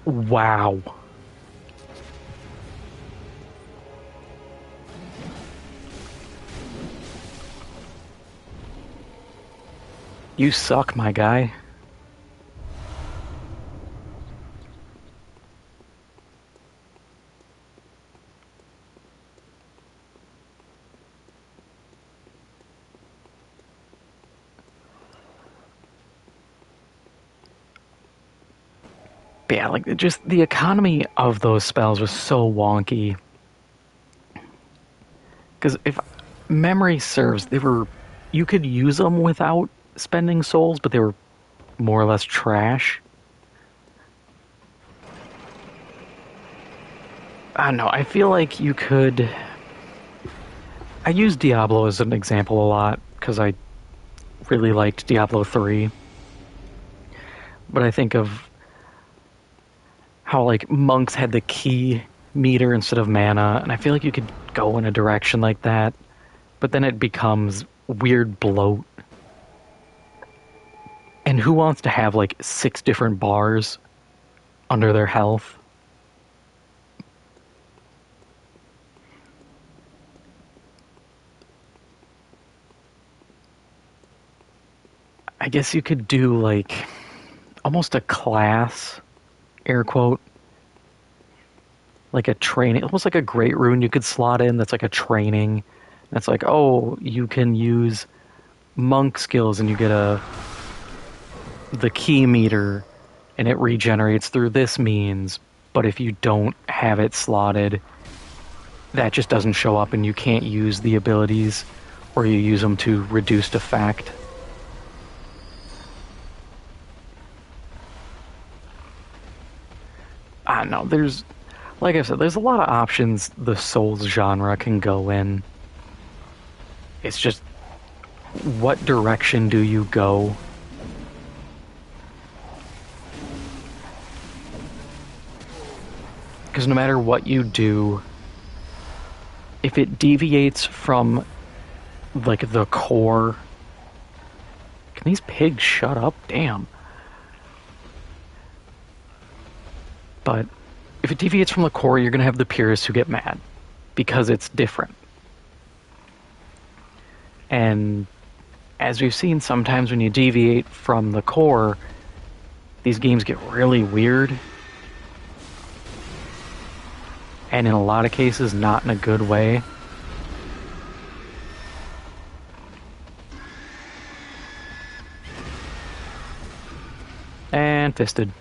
Wow. You suck, my guy. But yeah, like, just the economy of those spells was so wonky. Because if memory serves, you could use them without spending souls, but they were more or less trash. I don't know, I feel like you could... I use Diablo as an example a lot, because I really liked Diablo 3. But I think of how, like, monks had the key meter instead of mana, and I feel like you could go in a direction like that, but then it becomes weird bloat. And who wants to have, like, 6 different bars under their health? I guess you could do, like, almost a class, air quote, like a training, almost like a great rune you could slot in that's like a training. That's like, oh, you can use monk skills and you get the key meter and it regenerates through this means, but if you don't have it slotted, that just doesn't show up and you can't use the abilities, or you use them to reduced effect. I don't know, there's, like I said, there's a lot of options the Souls genre can go in. It's just, what direction do you go? Because no matter what you do, if it deviates from, like, the core... Can these pigs shut up? Damn. But if it deviates from the core, you're going to have the purists who get mad. Because it's different. And as we've seen, sometimes when you deviate from the core, these games get really weird. And in a lot of cases, not in a good way. ham-fisted.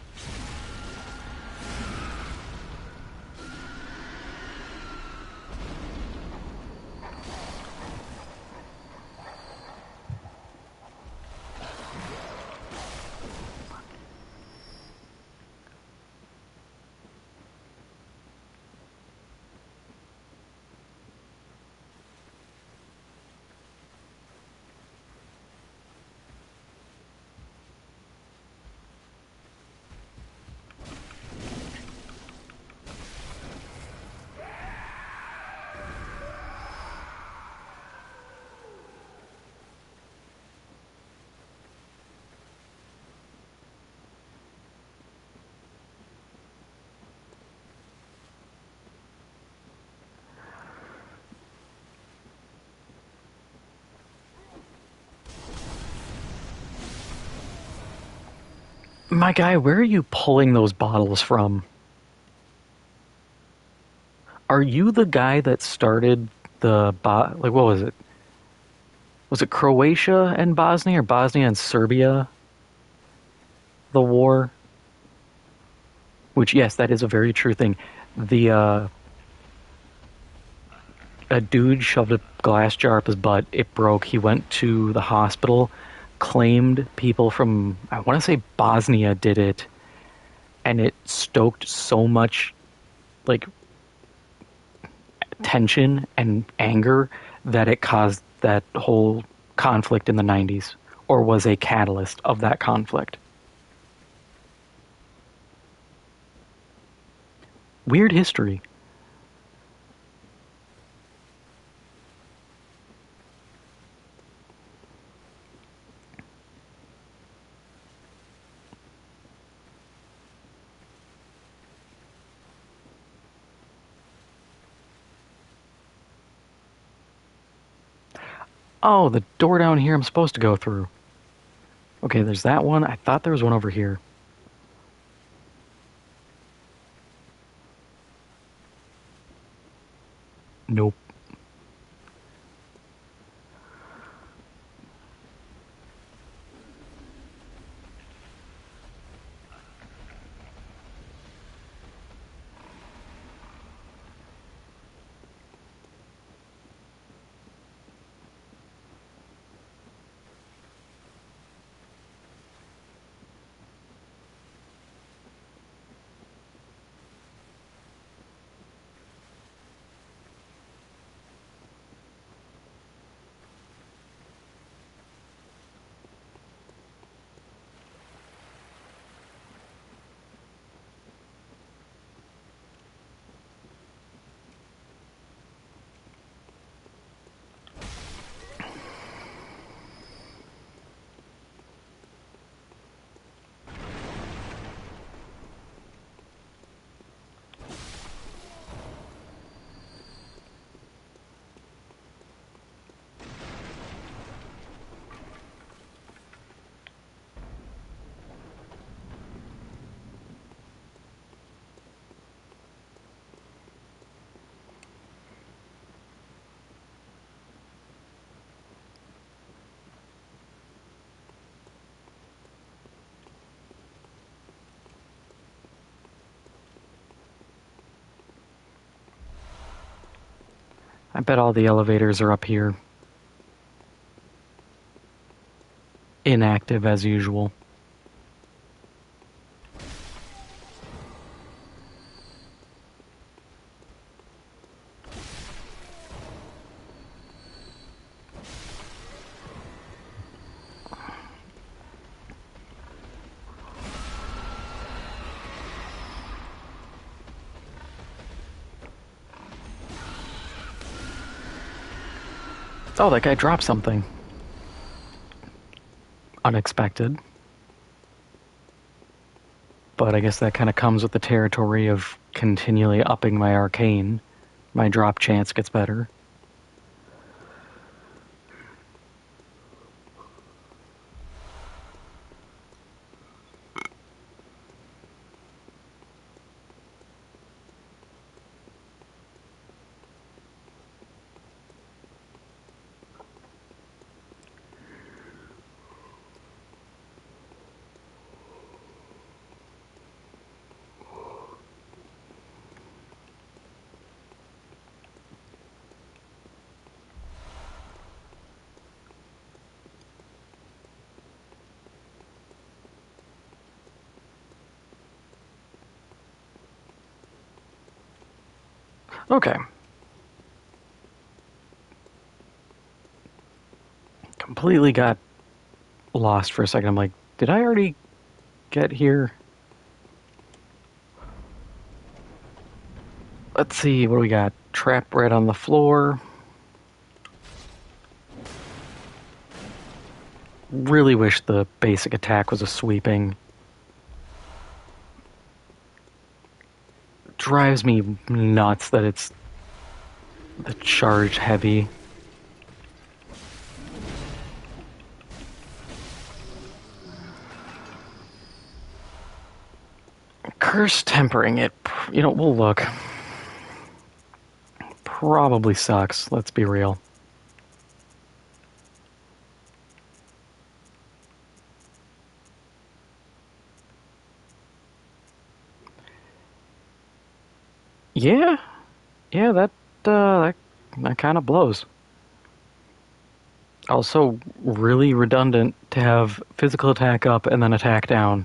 My guy, where are you pulling those bottles from? Are you the guy that started like what was it? Was it Croatia and Bosnia or Bosnia and Serbia? The war? Which yes, that is a very true thing. The a dude shoved a glass jar up his butt. It broke. He went to the hospital, claimed people from I want to say Bosnia did it, and it stoked so much like tension and anger that it caused that whole conflict in the 90s, or was a catalyst of that conflict. Weird history. Oh, the door down here I'm supposed to go through. Okay, there's that one. I thought there was one over here. Nope. I bet all the elevators are up here. Inactive as usual. Oh, that guy dropped something. Unexpected. But I guess that kind of comes with the territory of continually upping my arcane. My drop chance gets better. Okay. Completely got lost for a second. I'm like, did I already get here? Let's see, what do we got? Trap right on the floor. Really wish the basic attack was a sweeping. Drives me nuts that it's the charge heavy. Curse tempering it. You know, we'll look. Probably sucks, let's be real. Yeah, yeah, that kind of blows. Also, really redundant to have physical attack up and then attack down.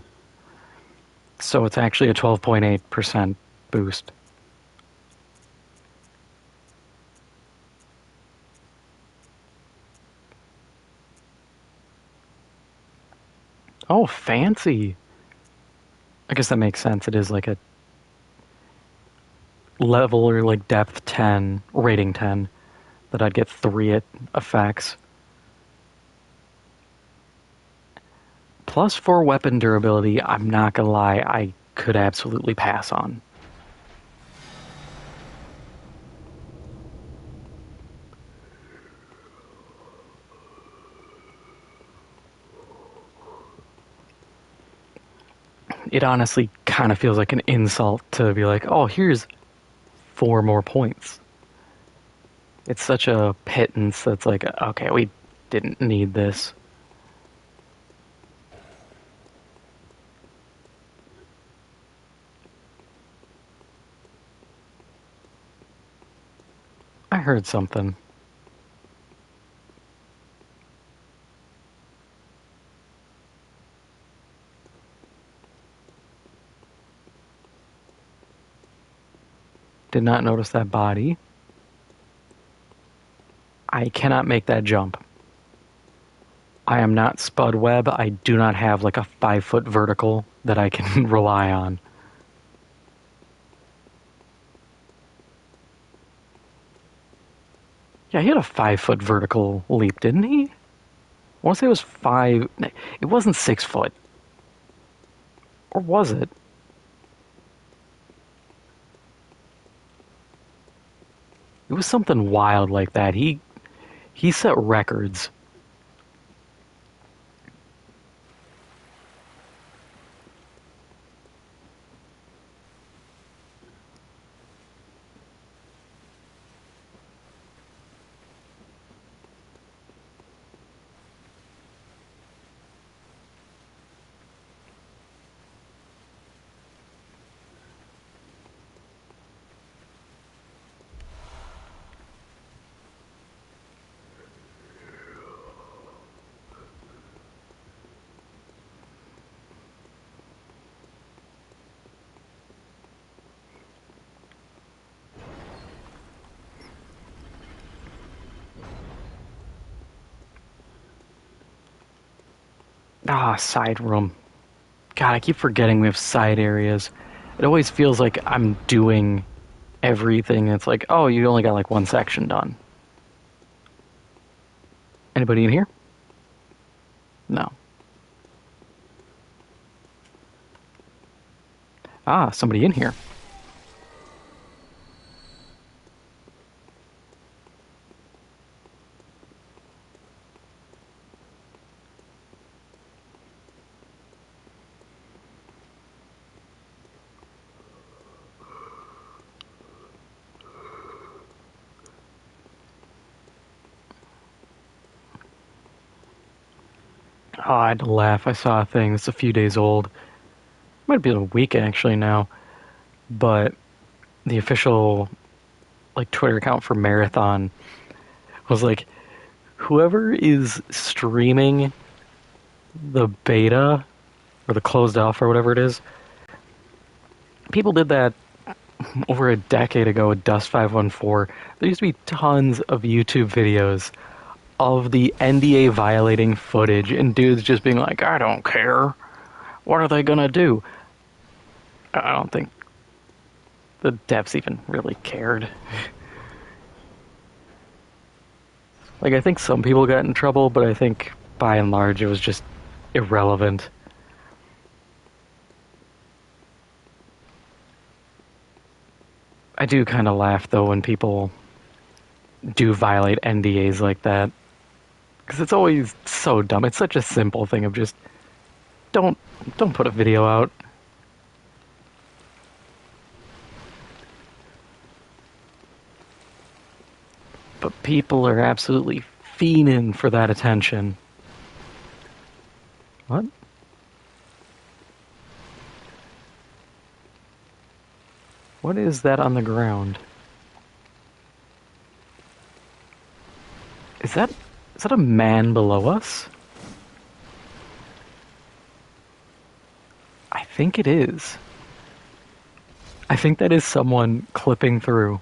So it's actually a 12.8% boost. Oh, fancy. I guess that makes sense. It is like a level or like depth 10, rating 10, that I'd get 3 effects. Plus 4 weapon durability, I'm not gonna lie, I could absolutely pass on. It honestly kind of feels like an insult to be like, oh, here's 4 more points. It's such a pittance that's like, okay, we didn't need this. I heard something. Did not notice that body. I cannot make that jump. I am not Spud Web. I do not have like a 5-foot vertical that I can rely on. Yeah, he had a 5-foot vertical leap, didn't he? I want to say it was 5. It wasn't 6 foot. Or was it? It was something wild like that. He set records. Ah, side room. God, I keep forgetting we have side areas. It always feels like I'm doing everything. It's like, oh, you only got like one section done. Anybody in here? No. Ah, somebody in here. Oh, I had to laugh. I saw a thing that's a few days old. Might be a week actually now. But the official like Twitter account for Marathon was like, whoever is streaming the beta or the closed alpha or whatever it is, people did that over a decade ago with Dust 514, there used to be tons of YouTube videos of the NDA violating footage and dudes just being like, I don't care. What are they gonna do? I don't think the devs even really cared. Like, I think some people got in trouble, but I think by and large it was just irrelevant. I do kind of laugh though when people do violate NDAs like that, because it's always so dumb. It's such a simple thing of just don't don't put a video out. But people are absolutely fiending for that attention. What? What is that on the ground? Is that a man below us? I think it is. I think that is someone clipping through.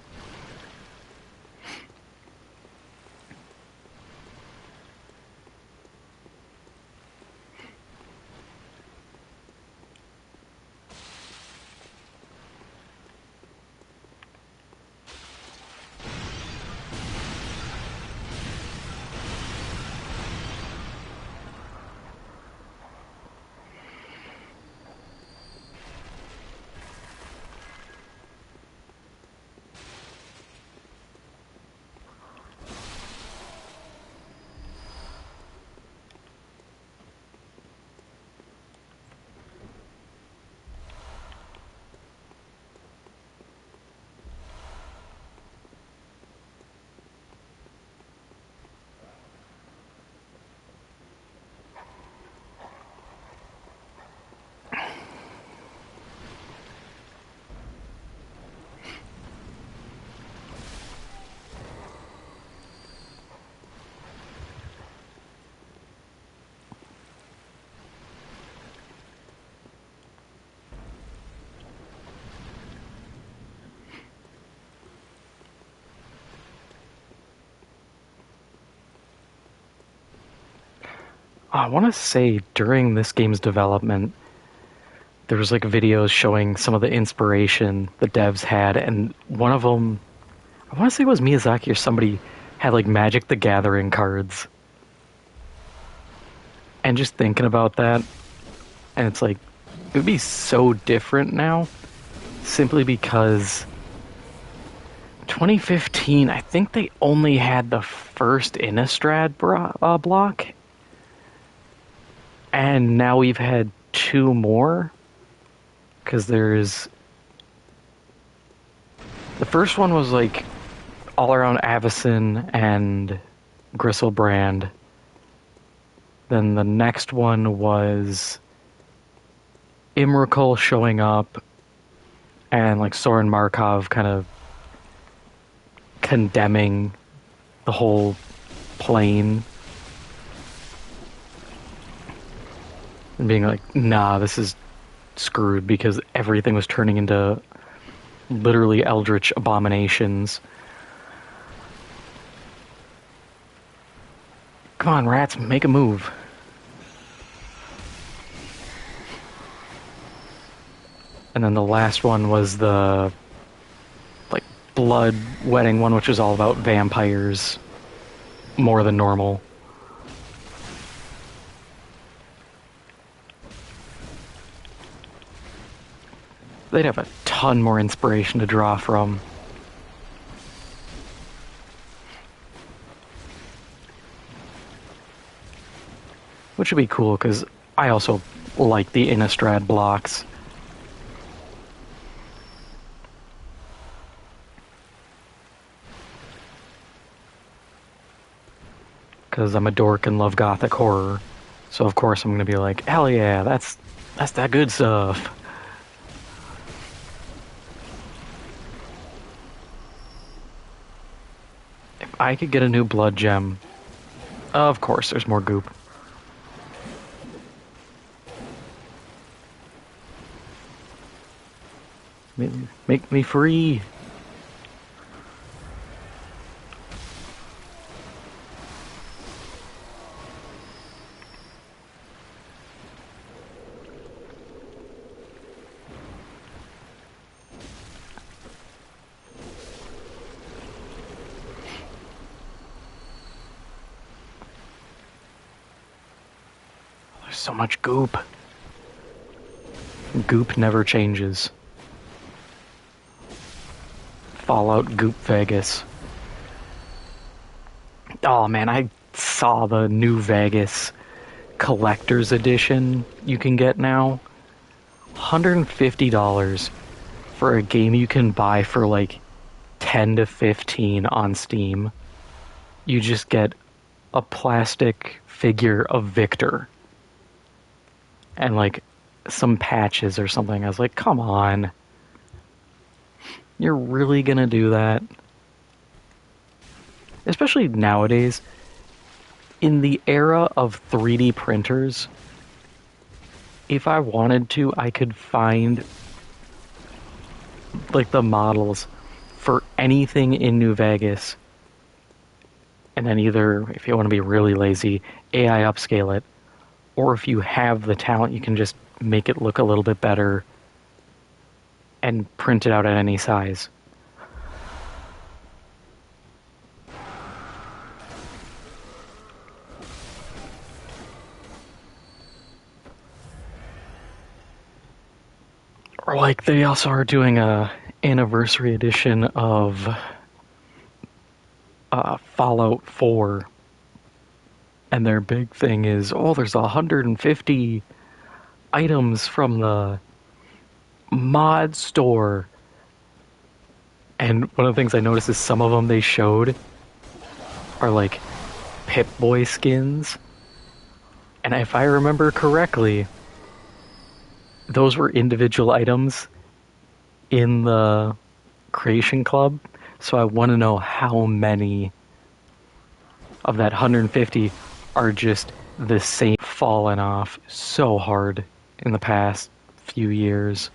I want to say during this game's development, there was like videos showing some of the inspiration the devs had, and one of them, I want to say it was Miyazaki or somebody, had like Magic the Gathering cards. And just thinking about that, and it's like, it would be so different now, simply because 2015, I think they only had the first Innistrad block, and now we've had two more, because there's... The first one was like all around Avacyn and Gristlebrand. Then the next one was Imrakul showing up and like Soren Markov kind of condemning the whole plane and being like, nah, this is screwed because everything was turning into literally eldritch abominations. Come on, rats, make a move. And then the last one was the like blood wedding one, which was all about vampires more than normal. They'd have a ton more inspiration to draw from. Which would be cool, because I also like the Innistrad blocks. Because I'm a dork and love gothic horror. So of course I'm going to be like, hell yeah, that's that good stuff. If I could get a new blood gem, of course there's more goop. Make me free. There's so much goop. Goop never changes. Fallout Goop Vegas. Oh man, I saw the new Vegas collector's edition you can get now. $150 for a game you can buy for like 10 to 15 on Steam. You just get a plastic figure of Victor and like some patches or something. I was like, come on. You're really gonna do that? Especially nowadays, in the era of 3D printers, if I wanted to, I could find like the models for anything in New Vegas, and then either, if you want to be really lazy, AI upscale it, or if you have the talent, you can just make it look a little bit better and print it out at any size. Or like they also are doing a anniversary edition of Fallout 4, and their big thing is, oh, there's 150 items from the mod store. And one of the things I noticed is some of them they showed are like Pip-Boy skins. And if I remember correctly, those were individual items in the Creation Club. So I want to know how many of that 150 are just the same, fallen off so hard in the past few years.